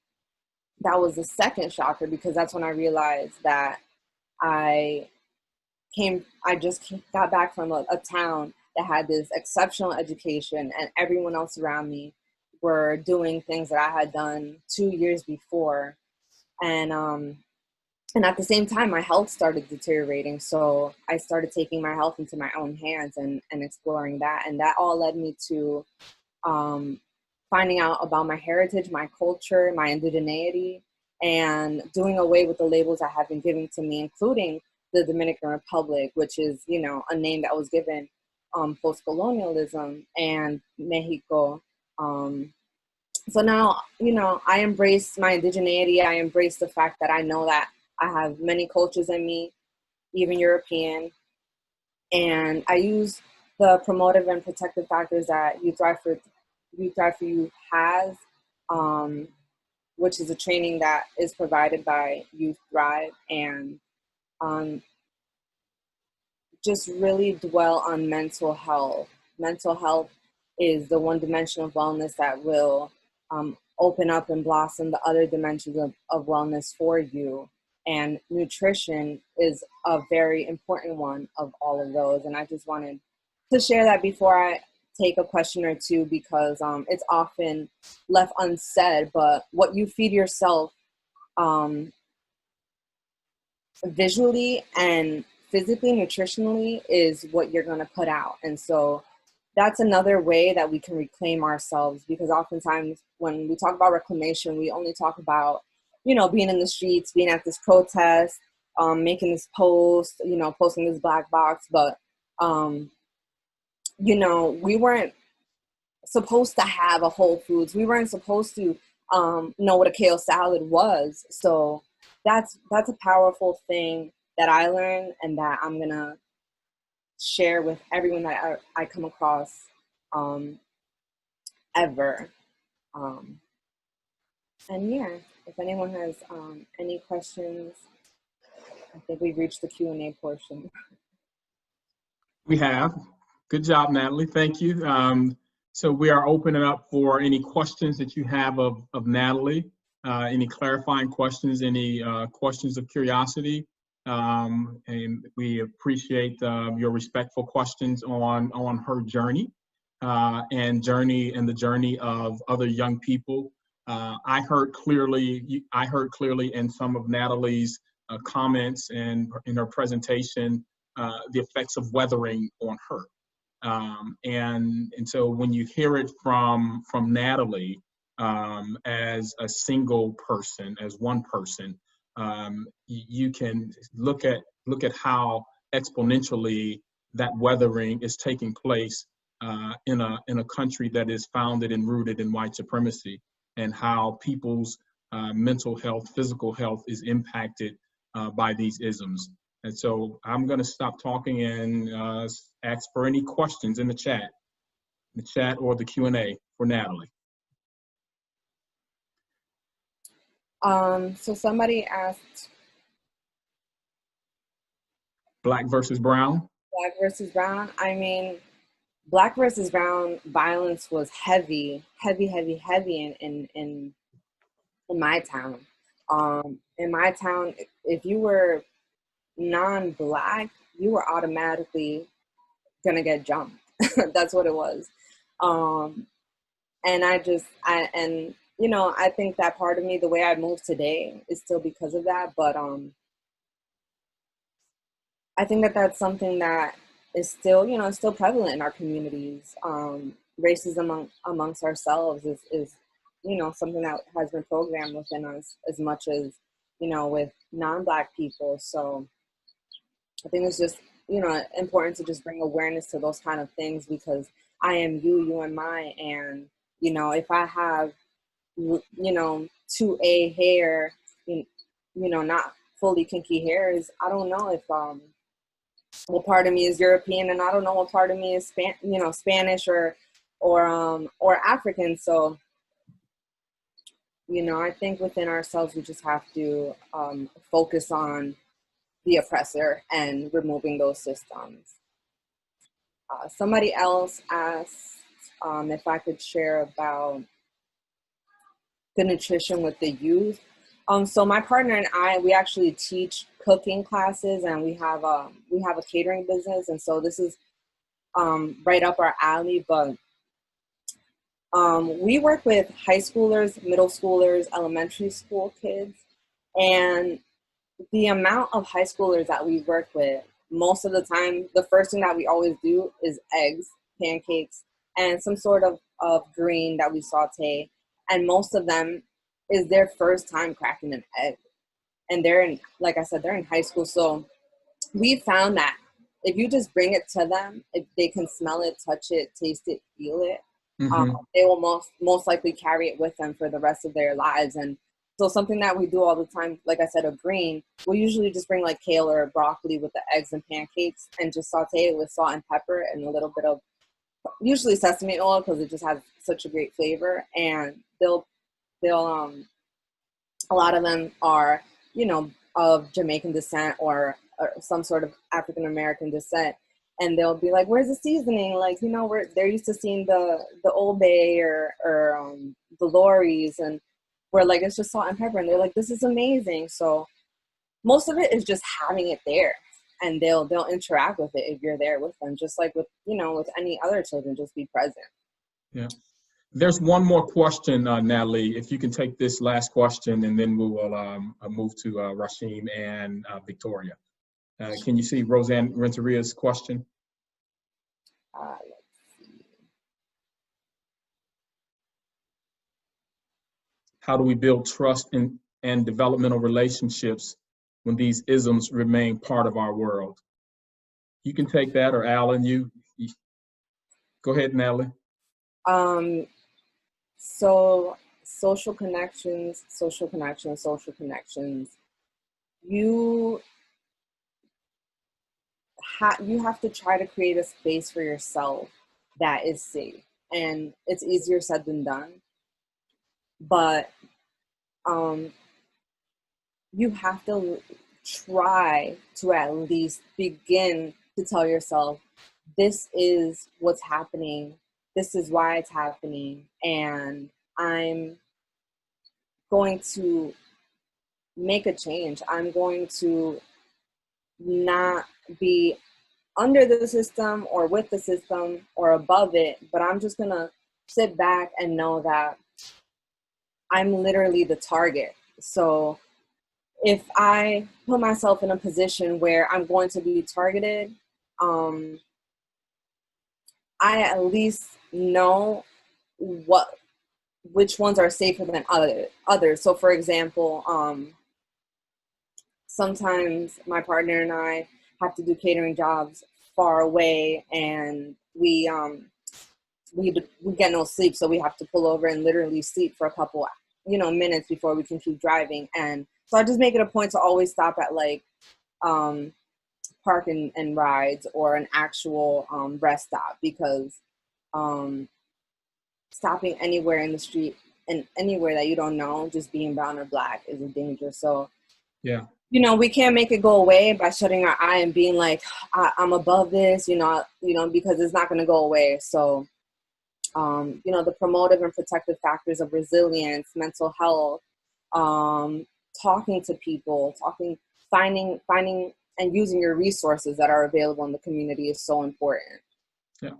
that was the second shocker because that's when I realized that I just got back from a town that had this exceptional education and everyone else around me were doing things that I had done 2 years before. And at the same time, my health started deteriorating. So I started taking my health into my own hands and exploring that. And that all led me to finding out about my heritage, my culture, my indigeneity, and doing away with the labels that have been given to me, including the Dominican Republic, which is, a name that was given post-colonialism, and Mexico. So now, I embrace my indigeneity. I embrace the fact that I know that I have many cultures in me, even European. And I use the promotive and protective factors that Youth Thrive for You has, which is a training that is provided by Youth Thrive, and just really dwell on mental health. Mental health is the one dimension of wellness that will open up and blossom the other dimensions of wellness for you. And nutrition is a very important one of all of those. And I just wanted to share that before I take a question or two, because it's often left unsaid, but what you feed yourself visually and physically, nutritionally, is what you're going to put out. And so that's another way that we can reclaim ourselves, because oftentimes when we talk about reclamation, we only talk about, being in the streets, being at this protest, making this post, posting this black box. But, we weren't supposed to have a Whole Foods. We weren't supposed to know what a kale salad was. So that's a powerful thing that I learned, and that I'm gonna share with everyone that I come across ever. And yeah, if anyone has any questions, I think we've reached the Q&A portion. We have. Good job, Natalie. Thank you. So we are opening up for any questions that you have of Natalie, any clarifying questions, any questions of curiosity. And we appreciate your respectful questions on her journey and the journey of other young people. I heard clearly in some of Natalie's comments and in her presentation the effects of weathering on her. And so when you hear it from Natalie as a single person, as one person, you can look at how exponentially that weathering is taking place in a country that is founded and rooted in white supremacy, and how people's mental health, physical health is impacted by these isms. And so I'm going to stop talking and ask for any questions in the chat or the Q&A for Natalie. So somebody asked, Black versus brown? Black versus brown. I mean, Black versus brown violence was heavy in my town. In my town, if you were non-Black, you were automatically gonna get jumped. That's what it was. And I think that part of me, the way I move today, is still because of that. But I think that that's something that is still, still prevalent in our communities. Racism amongst ourselves is something that has been programmed within us as much as, with non-Black people. So I think it's just, important to just bring awareness to those kind of things, because I am you, you am I. And, if I have, 2A hair, not fully kinky hairs, I don't know if, what part of me is European, and I don't know what part of me is Spanish or African. So, I think within ourselves, we just have to focus on the oppressor and removing those systems. Somebody else asked if I could share about the nutrition with the youth. So my partner and I, we actually teach cooking classes, and we have a catering business, and so this is right up our alley. But we work with high schoolers, middle schoolers, elementary school kids, and the amount of high schoolers that we work with, most of the time, the first thing that we always do is eggs, pancakes, and some sort of green that we saute. And most of them is their first time cracking an egg. And like I said, they're in high school. So we found that if you just bring it to them, if they can smell it, touch it, taste it, feel it, they will most likely carry it with them for the rest of their lives. And so something that we do all the time, like I said, a green, we'll usually just bring like kale or broccoli with the eggs and pancakes and just saute it with salt and pepper and a little bit of usually sesame oil, because it just has such a great flavor. And they'll a lot of them are, of Jamaican descent or some sort of African American descent. And they'll be like, where's the seasoning? Like, they're used to seeing the Old Bay or the Lorries, and we're like, it's just salt and pepper. And they're like, this is amazing. So most of it is just having it there, and they'll interact with it if you're there with them, just like with, with any other children, just be present. Yeah. There's one more question, Natalie, if you can take this last question, and then we will move to Rasheen and Victoria. Can you see Roseanne Rentaria's question? Let's see. How do we build trust and developmental relationships when these isms remain part of our world? You can take that, or Alan, you go ahead, Natalie. So social connections. You have to try to create a space for yourself that is safe, and it's easier said than done. But you have to try to at least begin to tell yourself, this is what's happening, this is why it's happening, and I'm going to make a change. I'm going to not be under the system or with the system or above it, but I'm just gonna sit back and know that I'm literally the target. So if I put myself in a position where I'm going to be targeted, I at least know which ones are safer than others. So for example, sometimes my partner and I have to do catering jobs far away, and we get no sleep, so we have to pull over and literally sleep for a couple minutes before we can keep driving. And so I just make it a point to always stop at like park and rides or an actual rest stop, because stopping anywhere in the street and anywhere that you don't know, just being brown or black, is a danger. So yeah, we can't make it go away by shutting our eye and being like, I'm above this, because it's not going to go away. So the promotive and protective factors of resilience, mental health, talking to people, finding and using your resources that are available in the community is so important. Yeah,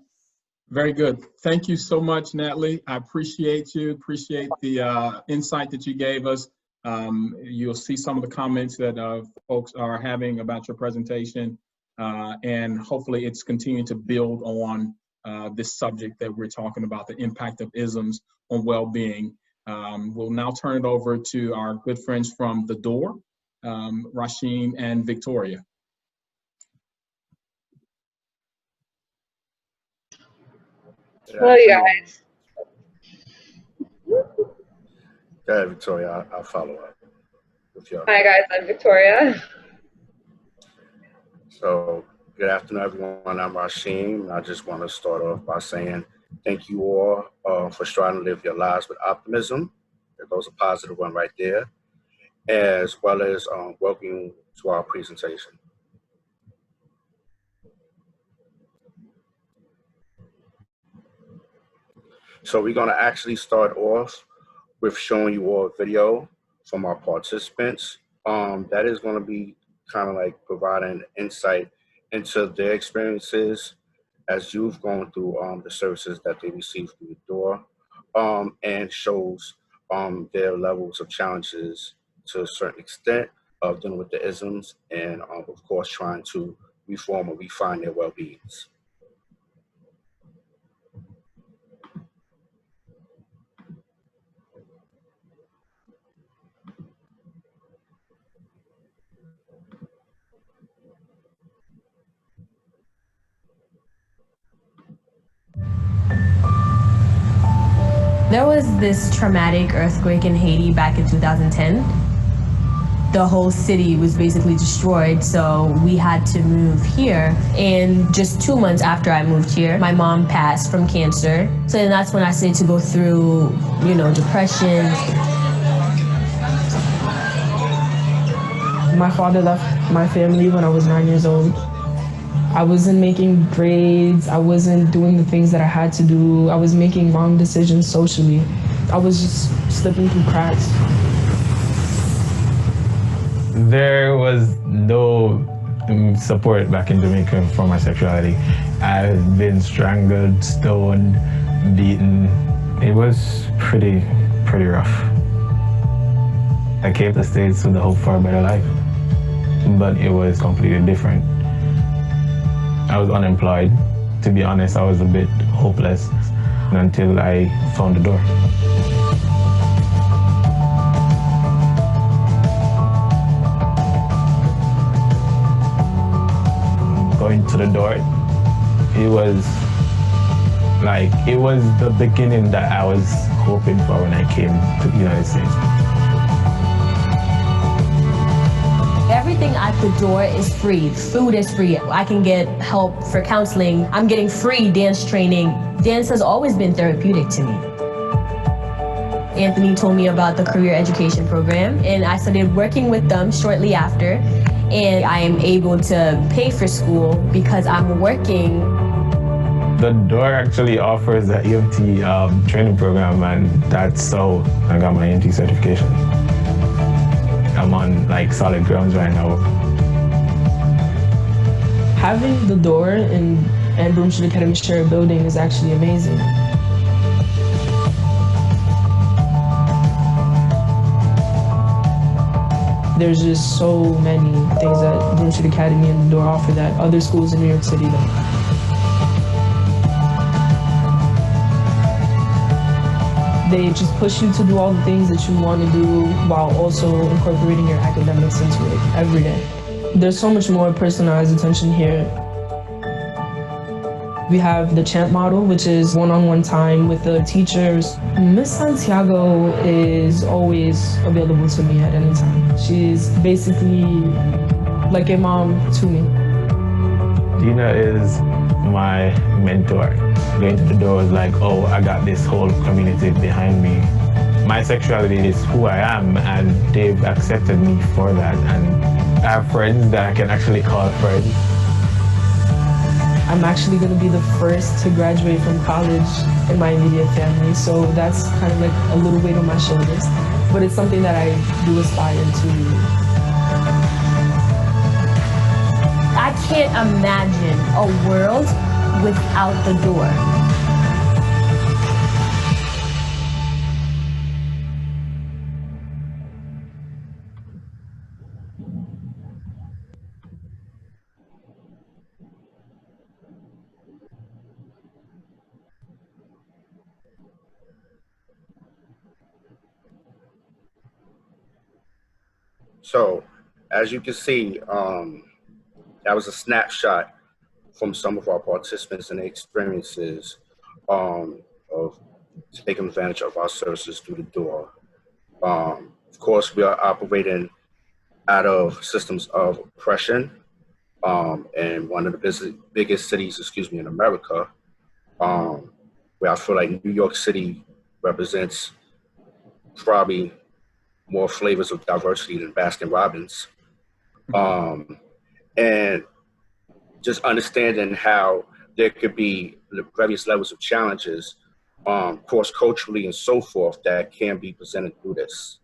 very good. Thank you so much, Natalie. I appreciate you. Appreciate the insight that you gave us. You'll see some of the comments that folks are having about your presentation, and hopefully it's continuing to build on this subject that we're talking about, the impact of isms on well-being. We'll now turn it over to our good friends from The Door, Rasheen and Victoria. Hello, you guys. Go ahead, Victoria. I'll follow up with you. Hi, guys. I'm Victoria. So, good afternoon, everyone. I'm Rasheen. I just want to start off by saying thank you all for striving to live your lives with optimism. There goes a positive one right there, as well as welcome to our presentation. So we're going to actually start off with showing you all a video from our participants. That is going to be kind of like providing insight into their experiences as youth going through the services that they receive through The Door, and shows their levels of challenges to a certain extent of dealing with the isms, and of course trying to reform or refine their well-beings. There was this traumatic earthquake in Haiti back in 2010. The whole city was basically destroyed, so we had to move here. And just 2 months after I moved here, my mom passed from cancer. So then that's when I started to go through, depression. My father left my family when I was 9 years old. I wasn't making grades, I wasn't doing the things that I had to do, I was making wrong decisions socially. I was just slipping through cracks. There was no support back in Jamaica for my sexuality. I've been strangled, stoned, beaten. It was pretty rough. I came to the States with the hope for a better life, but it was completely different. I was unemployed. To be honest, I was a bit hopeless until I found The Door. Going to The Door, it was Like, it was the beginning that I was hoping for when I came to the United States. Everything at the door is free. Food is free. I can get help for counseling. I'm getting free dance training. Dance has always been therapeutic to me. Anthony told me about the career education program, and I started working with them shortly after, and I am able to pay for school because I'm working. The door actually offers the EMT training program, and that's how I got my EMT certification. I'm on like solid grounds right now. Having the door and Broomfield Academy share a building is actually amazing. There's just so many things that Broomfield Academy and the door offer that other schools in New York City don't. They just push you to do all the things that you want to do while also incorporating your academics into it every day. There's so much more personalized attention here. We have the CHAMP model, which is one-on-one time with the teachers. Miss Santiago is always available to me at any time. She's basically like a mom to me. Dina is my mentor. Going to the door is like, oh, I got this whole community behind me. My sexuality is who I am, and they've accepted me for that. And I have friends that I can actually call friends. I'm actually going to be the first to graduate from college in my immediate family, so that's kind of like a little weight on my shoulders. But it's something that I do aspire to. I can't imagine a world without the door. So, as you can see, that was a snapshot from some of our participants and their experiences of taking advantage of our services through the door. Of course, we are operating out of systems of oppression in one of the biggest cities, in America, where I feel like New York City represents probably more flavors of diversity than Baskin-Robbins. And just understanding how there could be various levels of challenges, cross-culturally and so forth, that can be presented through this,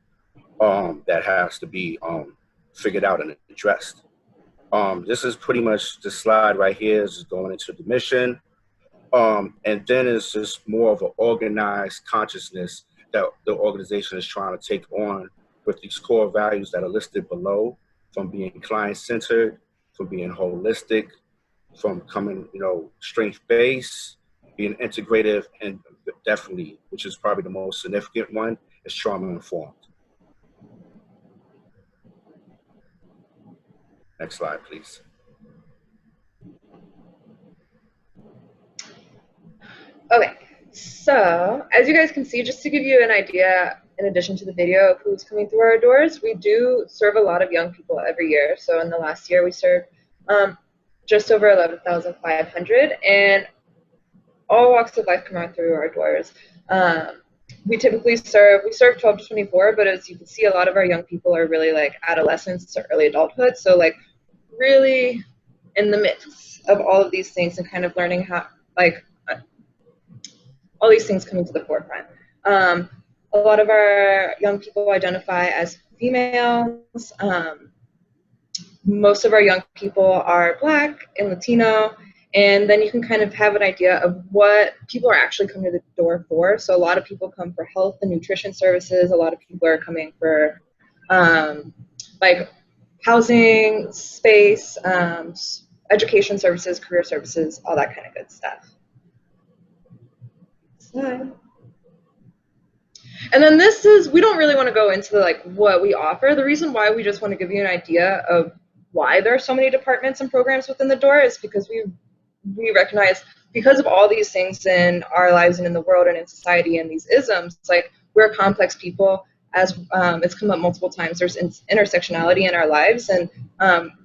that has to be figured out and addressed. This is pretty much the slide right here is going into the mission. And then it's just more of an organized consciousness that the organization is trying to take on with these core values that are listed below, from being client-centered, from being holistic, from coming, strength-based, being integrative, and definitely, which is probably the most significant one, is trauma-informed. Next slide, please. Okay, so as you guys can see, just to give you an idea, in addition to the video of who's coming through our doors, we do serve a lot of young people every year. So in the last year, we served just over 11,500, and all walks of life come out through our doors. We typically serve 12 to 24, but as you can see, a lot of our young people are really like adolescents to early adulthood. So like really in the midst of all of these things and kind of learning how, like, all these things coming to the forefront. A lot of our young people identify as females. Most of our young people are Black and Latino, and then you can kind of have an idea of what people are actually coming to the door for. So a lot of people come for health and nutrition services. A lot of people are coming for like housing, space, education services, career services, all that kind of good stuff. And then this is, we don't really want to go into like what we offer. The reason why we just want to give you an idea of why there are so many departments and programs within the door is because we recognize because of all these things in our lives and in the world and in society and these isms, like, we're complex people. As it's come up multiple times, there's intersectionality in our lives, and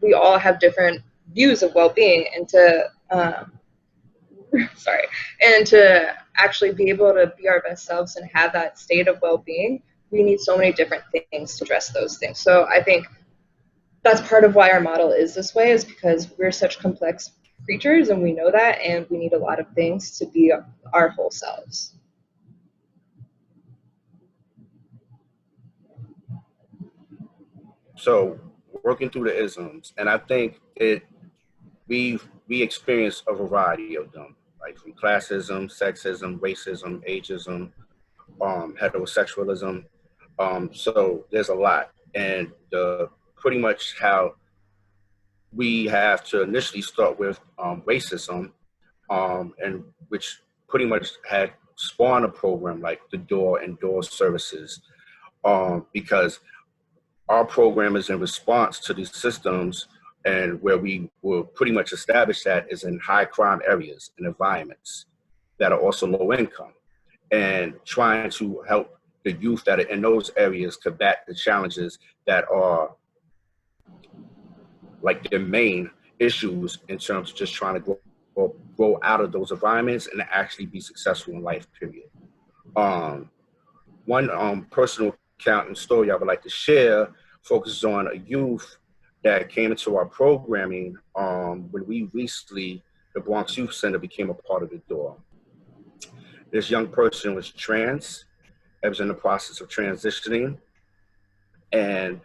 we all have different views of well-being, and to and to actually be able to be our best selves and have that state of well-being, we need so many different things to address those things. So I think that's part of why our model is this way, is because we're such complex creatures, and we know that, and we need a lot of things to be our whole selves. So working through the isms, and I think we experience a variety of them, like from classism, sexism, racism, ageism, heterosexualism. So there's a lot, and pretty much how we have to initially start with racism, and which pretty much had spawned a program like the Door and Door services, because our program is in response to these systems, and where we will pretty much establish that is in high crime areas and environments that are also low income, and trying to help the youth that are in those areas combat the challenges that are like their main issues in terms of just trying to grow out of those environments and actually be successful in life, period. One personal account and story I would like to share focuses on a youth that came into our programming when we recently, the Bronx Youth Center became a part of the Door. This young person was trans, and was in the process of transitioning, and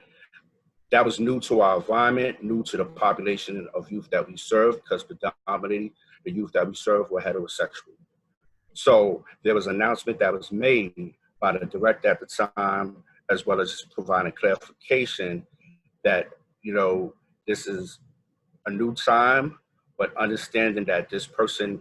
that was new to our environment, new to the population of youth that we serve, because predominantly the youth that we serve were heterosexual. So there was an announcement that was made by the director at the time, as well as providing clarification that, you know, this is a new time, but understanding that this person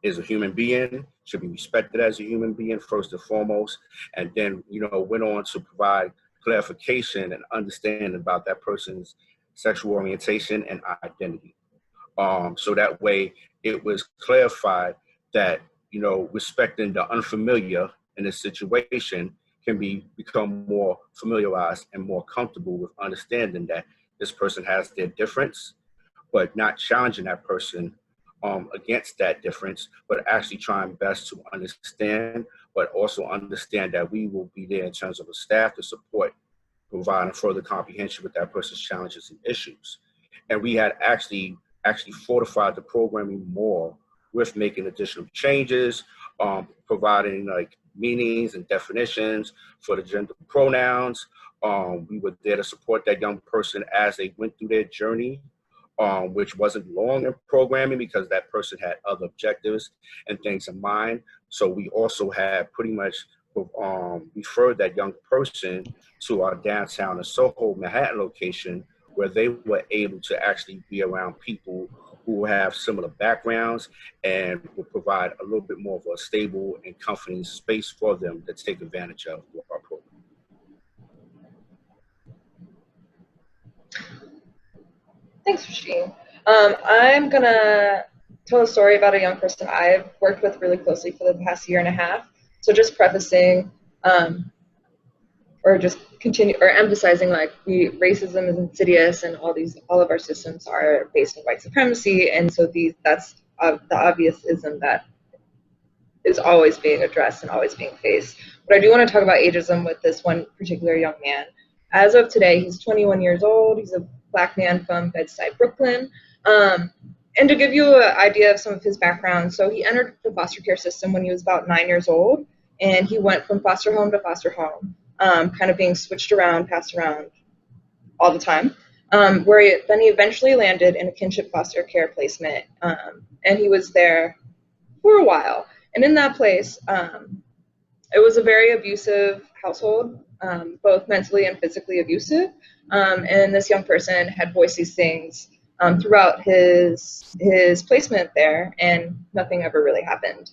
is a human being, should be respected as a human being first and foremost, and then, went on to provide clarification and understanding about that person's sexual orientation and identity. So that way it was clarified that, respecting the unfamiliar in this situation can become more familiarized and more comfortable with understanding that this person has their difference, but not challenging that person against that difference, but actually trying best to understand, but also understand that we will be there in terms of a staff to support, providing further comprehension with that person's challenges and issues. And we had actually fortified the programming more with making additional changes, providing like meanings and definitions for the gender pronouns. We were there to support that young person as they went through their journey, which wasn't long in programming because that person had other objectives and things in mind. So we also had pretty much referred that young person to our downtown and Soho, Manhattan location, where they were able to actually be around people who have similar backgrounds and will provide a little bit more of a stable and comforting space for them to take advantage of our program. Thanks, Rasheen. I'm gonna tell a story about a young person I've worked with really closely for the past year and a half. So just prefacing, or just emphasizing, like, racism is insidious, and all of our systems are based on white supremacy, and so that's the obvious ism that is always being addressed and always being faced. But I do want to talk about ageism with this one particular young man. As of today, he's 21 years old. He's a Black man from Bed-Stuy, Brooklyn. And to give you an idea of some of his background, so he entered the foster care system when he was about 9 years old, and he went from foster home to foster home, kind of being switched around, passed around all the time, where he eventually landed in a kinship foster care placement, and he was there for a while. And in that place, it was a very abusive household, both mentally and physically abusive, and this young person had voiced these things throughout his placement there, and nothing ever really happened.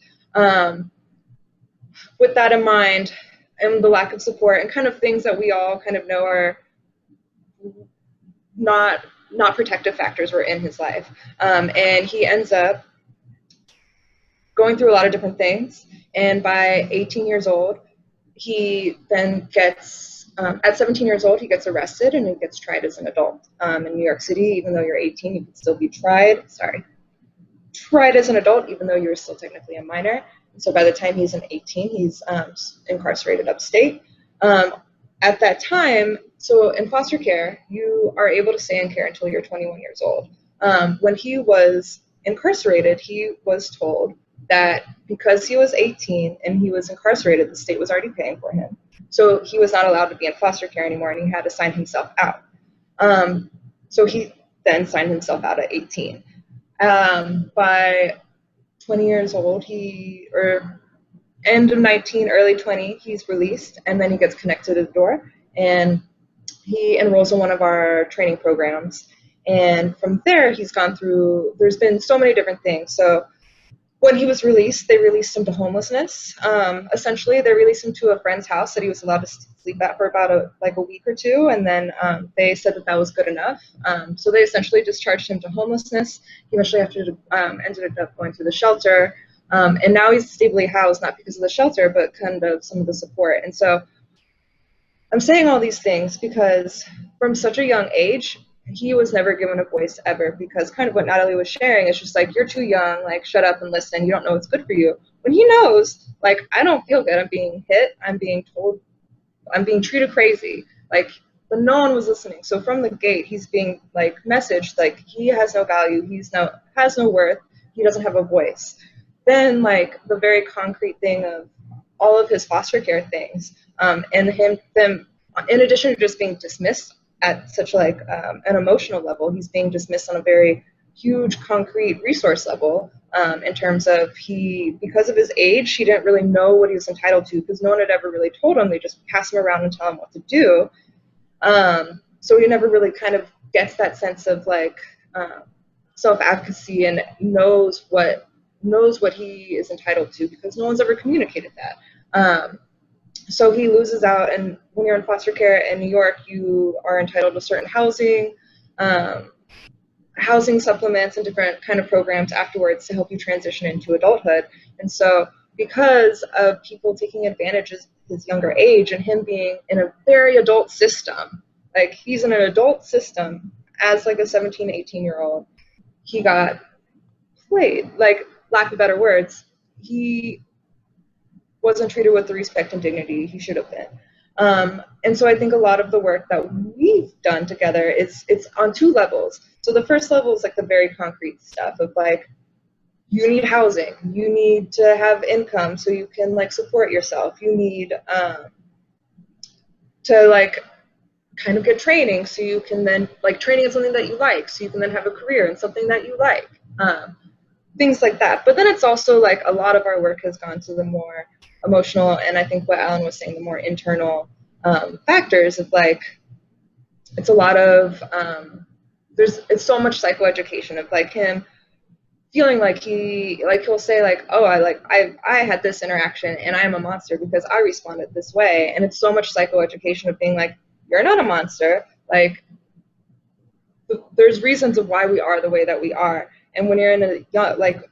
With that in mind, and the lack of support and kind of things that we all kind of know are not protective factors were in his life, and he ends up going through a lot of different things. And by 18 years old, he then gets, at 17 years old, he gets arrested and he gets tried as an adult. In New York City, even though you're 18, you can still be tried as an adult, even though you're still technically a minor. So by the time he's 18, he's incarcerated upstate. At that time, so in foster care, you are able to stay in care until you're 21 years old. When he was incarcerated, he was told that because he was 18 and he was incarcerated, the state was already paying for him. So he was not allowed to be in foster care anymore, and he had to sign himself out. So he then signed himself out at 18. By 20 years old, end of 19, early 20, he's released, and then he gets connected to the door, and he enrolls in one of our training programs. And from there, he's gone through, there's been so many different things. So when he was released, they released him to homelessness. Essentially, they released him to a friend's house that he was allowed to sleep at for about a week or two, and then they said that was good enough. So they essentially discharged him to homelessness. He eventually ended up going to the shelter, and now he's stably housed, not because of the shelter, but kind of some of the support. And so I'm saying all these things because from such a young age, he was never given a voice ever, because kind of what Natalie was sharing is just like, you're too young, like shut up and listen, you don't know what's good for you. When he knows, like, I don't feel good, I'm being hit, I'm being told, I'm being treated crazy, like, but no one was listening. So from the gate, he's being like messaged, like he has no value, has no worth, he doesn't have a voice. Then like the very concrete thing of all of his foster care things, and them, in addition to just being dismissed at such like an emotional level, he's being dismissed on a very huge concrete resource level, in terms of because of his age, he didn't really know what he was entitled to, because no one had ever really told him. They just pass him around and tell him what to do. So he never really kind of gets that sense of like self-advocacy and knows what he is entitled to, because no one's ever communicated that. So he loses out, and when you're in foster care in New York, you are entitled to certain housing supplements and different kind of programs afterwards to help you transition into adulthood. And so because of people taking advantage of his younger age and him being in a very adult system, like he's in an adult system as like a 17, 18-year-old, he got played, like, lack of better words, he wasn't treated with the respect and dignity he should have been. And so I think a lot of the work that we've done together it's on two levels. So the first level is like the very concrete stuff of like, you need housing, you need to have income so you can like support yourself, you need to like kind of get training so you can then, like, training is something that you like, so you can then have a career in something that you like, things like that. But then it's also like a lot of our work has gone to the more emotional, and I think what Alan was saying, the more internal factors of like, it's a lot of, it's so much psychoeducation of like him feeling like he'll say like, oh, I had this interaction and I am a monster because I responded this way. And it's so much psychoeducation of being like, you're not a monster. Like, there's reasons of why we are the way that we are. And when you're in a young, like,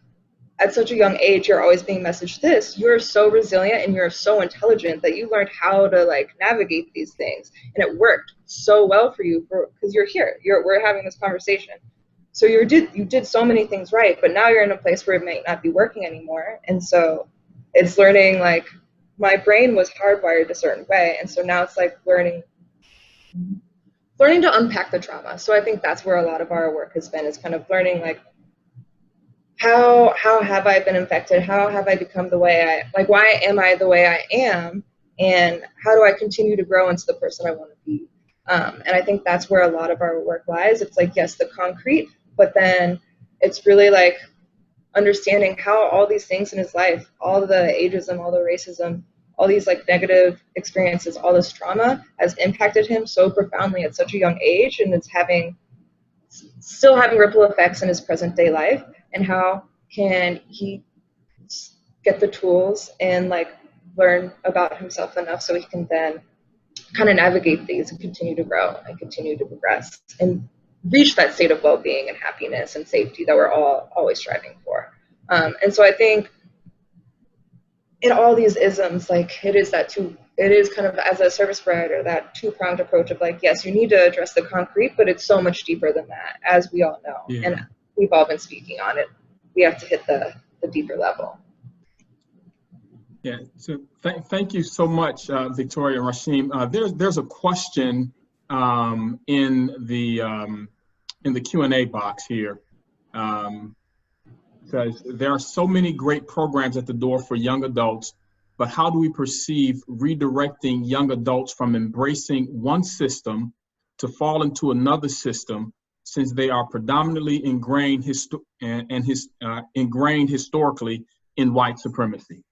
at such a young age, you're always being messaged this. You're so resilient and you're so intelligent that you learned how to like navigate these things, and it worked so well for you because you're here. We're having this conversation. So you did so many things right, but now you're in a place where it might not be working anymore. And so it's learning, like, my brain was hardwired a certain way, and so now it's like learning to unpack the trauma. So I think that's where a lot of our work has been, is kind of learning like, how have I been infected? How have I become the way why am I the way I am? And how do I continue to grow into the person I want to be? And I think that's where a lot of our work lies. It's like, yes, the concrete, but then it's really like understanding how all these things in his life, all the ageism, all the racism, all these like negative experiences, all this trauma has impacted him so profoundly at such a young age, and it's still having ripple effects in his present day life. And how can he get the tools and like learn about himself enough so he can then kind of navigate these and continue to grow and continue to progress and reach that state of well-being and happiness and safety that we're all always striving for. And so I think in all these isms, like it is kind of, as a service provider, that two-pronged approach of like, yes, you need to address the concrete, but it's so much deeper than that, as we all know. Yeah. And we've all been speaking on it. We have to hit the deeper level. Yeah, so thank you so much, Victoria and Rasheen. There's a question in the Q&A box here. Says, there are so many great programs at the door for young adults, but how do we perceive redirecting young adults from embracing one system to fall into another system, since they are predominantly ingrained historically in white supremacy?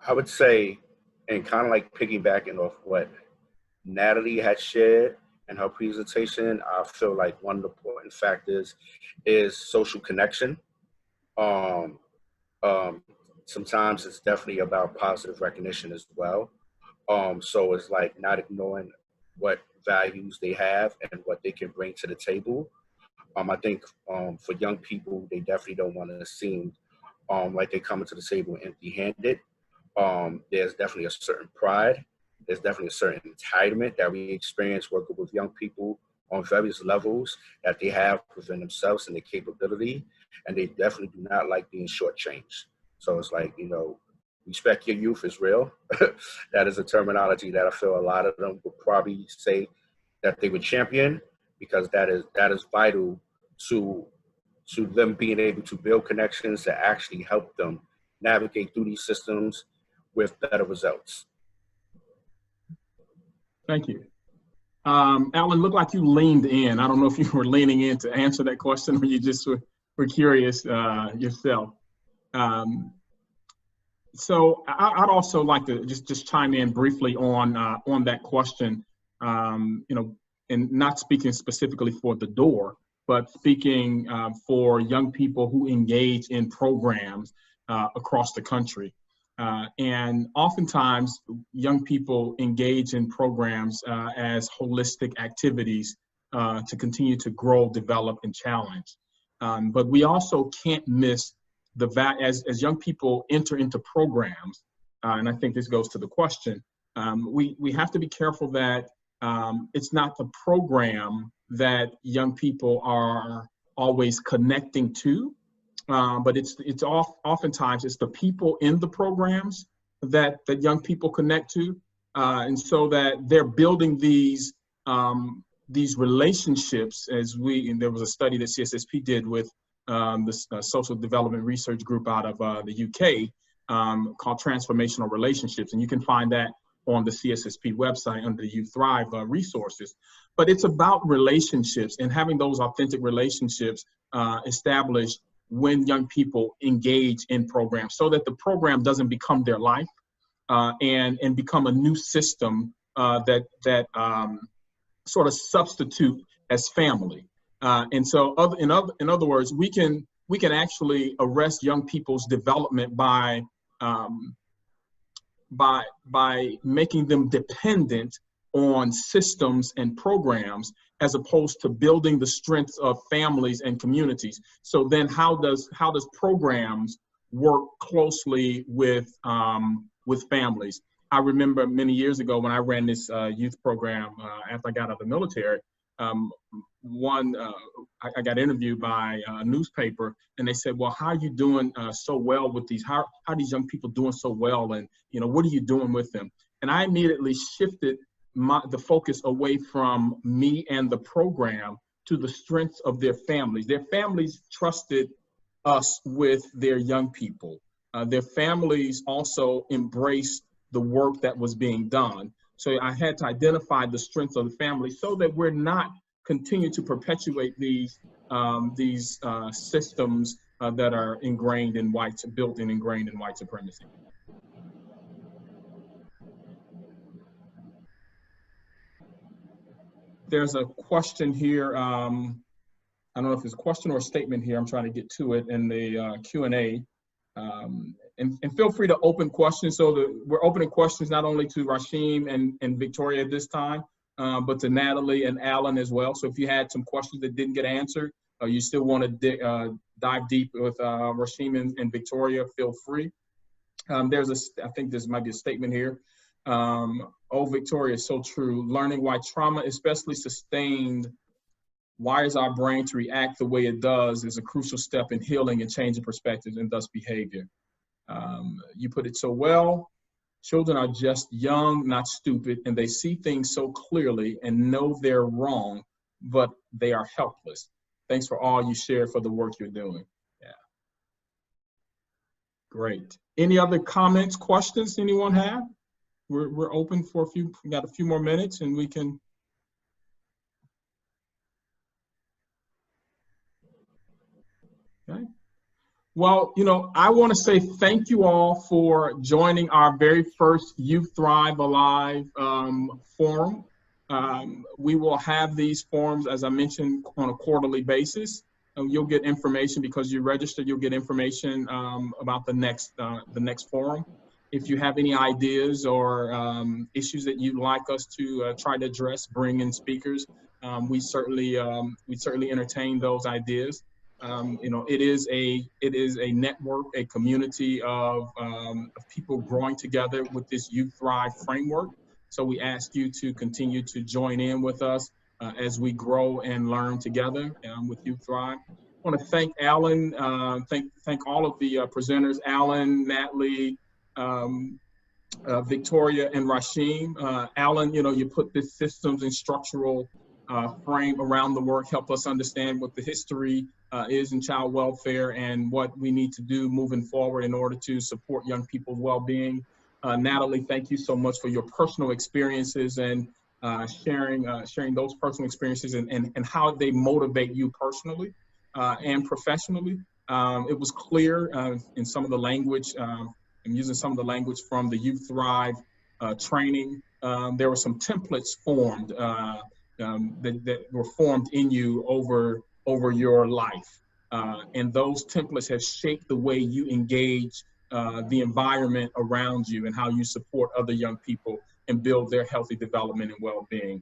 I would say, and kind of like piggybacking off what Natalie had shared in her presentation, I feel like one of the important factors is social connection. Sometimes it's definitely about positive recognition as well. So it's like not ignoring what values they have and what they can bring to the table. I think for young people, they definitely don't want to seem like they come into the table empty-handed. There's definitely a certain pride. There's definitely a certain entitlement that we experience working with young people on various levels that they have within themselves and their capability, and they definitely do not like being shortchanged. So it's like, you know, respect your youth is real. That is a terminology that I feel a lot of them would probably say that they would champion, because that is vital to them being able to build connections that actually help them navigate through these systems with better results. Thank you. Alan, looked like you leaned in. I don't know if you were leaning in to answer that question or you just were curious yourself. So I'd also like to just chime in briefly on that question, you know, and not speaking specifically for the door, but speaking for young people who engage in programs across the country. And oftentimes, young people engage in programs as holistic activities to continue to grow, develop, and challenge. But we also can't miss as young people enter into programs, and I think this goes to the question, we have to be careful that it's not the program that young people are always connecting to, but oftentimes it's the people in the programs that young people connect to, and so that they're building these relationships. And there was a study that CSSP did with the Social Development Research Group out of the UK called Transformational Relationships, and you can find that on the CSSP website under the You Thrive resources. But it's about relationships and having those authentic relationships established when young people engage in programs, so that the program doesn't become their life and become a new system that sort of substitute as family. And so in other words, we can actually arrest young people's development by making them dependent on systems and programs, as opposed to building the strengths of families and communities. So then how does programs work closely with families? I remember many years ago when I ran this youth program after I got out of the military, I got interviewed by a newspaper, and they said, well, how are you doing so well with these? How are these young people doing so well? And, you know, what are you doing with them? And I immediately shifted the focus away from me and the program to the strengths of their families. Their families trusted us with their young people. Their families also embraced the work that was being done. So I had to identify the strengths of the family so that we're not continue to perpetuate these systems that are ingrained in built and ingrained in white supremacy. There's a question here. I don't know if it's a question or a statement here. I'm trying to get to it in the Q&A. And feel free to open questions. So we're opening questions not only to Rasheen and Victoria at this time, but to Natalie and Alan as well. So if you had some questions that didn't get answered, or you still want to dive deep with Rasheen and Victoria, feel free. I think this might be a statement here. Oh, Victoria, so true. Learning why trauma, especially sustained, wires our brain to react the way it does is a crucial step in healing and changing perspectives and thus behavior. You put it so well. Children are just young, not stupid, and they see things so clearly and know they're wrong, but they are helpless. Thanks for all you share for the work you're doing. Yeah. Great. Any other comments, questions anyone have? We're open for a few, we got a few more minutes and we can. Okay. Well, you know, I want to say thank you all for joining our very first Youth Thrive Alive forum. We will have these forums, as I mentioned, on a quarterly basis. You'll get information because you registered. You'll get information about the next forum. If you have any ideas or issues that you'd like us to try to address, bring in speakers. We certainly entertain those ideas. You know, it is a network, a community of people growing together with this Youth Thrive framework. So we ask you to continue to join in with us as we grow and learn together with Youth Thrive. I want to thank Alan, thank all of the presenters, Alan, Natalie, Victoria, and Rasheen. Alan, you know, you put this systems and structural frame around the work, help us understand what the history is in child welfare and what we need to do moving forward in order to support young people's well-being. Natalie, thank you so much for your personal experiences and sharing those personal experiences and how they motivate you personally and professionally. It was clear in some of the language, I'm using some of the language from the Youth Thrive training. There were some templates formed that were formed in you over your life. And those templates have shaped the way you engage the environment around you and how you support other young people and build their healthy development and well-being.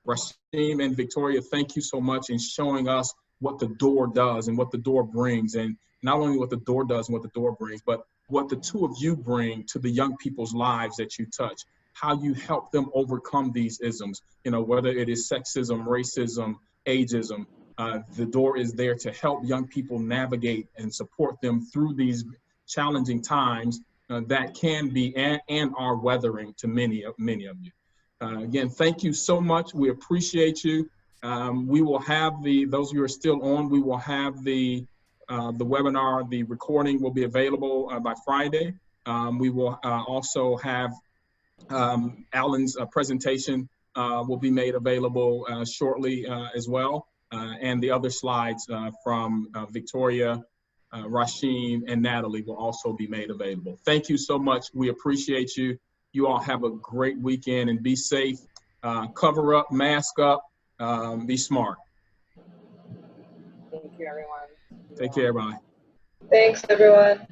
Rasheen and Victoria, thank you so much in showing us what the door does and what the door brings. And not only what the door does and what the door brings, but what the two of you bring to the young people's lives that you touch, how you help them overcome these isms, you know, whether it is sexism, racism, ageism. The door is there to help young people navigate and support them through these challenging times that can be and are weathering to many of you. Again, thank you so much. We appreciate you. We will have those of you who are still on, we will have the webinar, the recording will be available by Friday. We will also have Alan's presentation will be made available shortly as well. And the other slides from Victoria, Rasheen, and Natalie will also be made available. Thank you so much. We appreciate you. You all have a great weekend and be safe. Cover up, mask up, be smart. Thank you, everyone. Take care, bye. Thanks, everyone.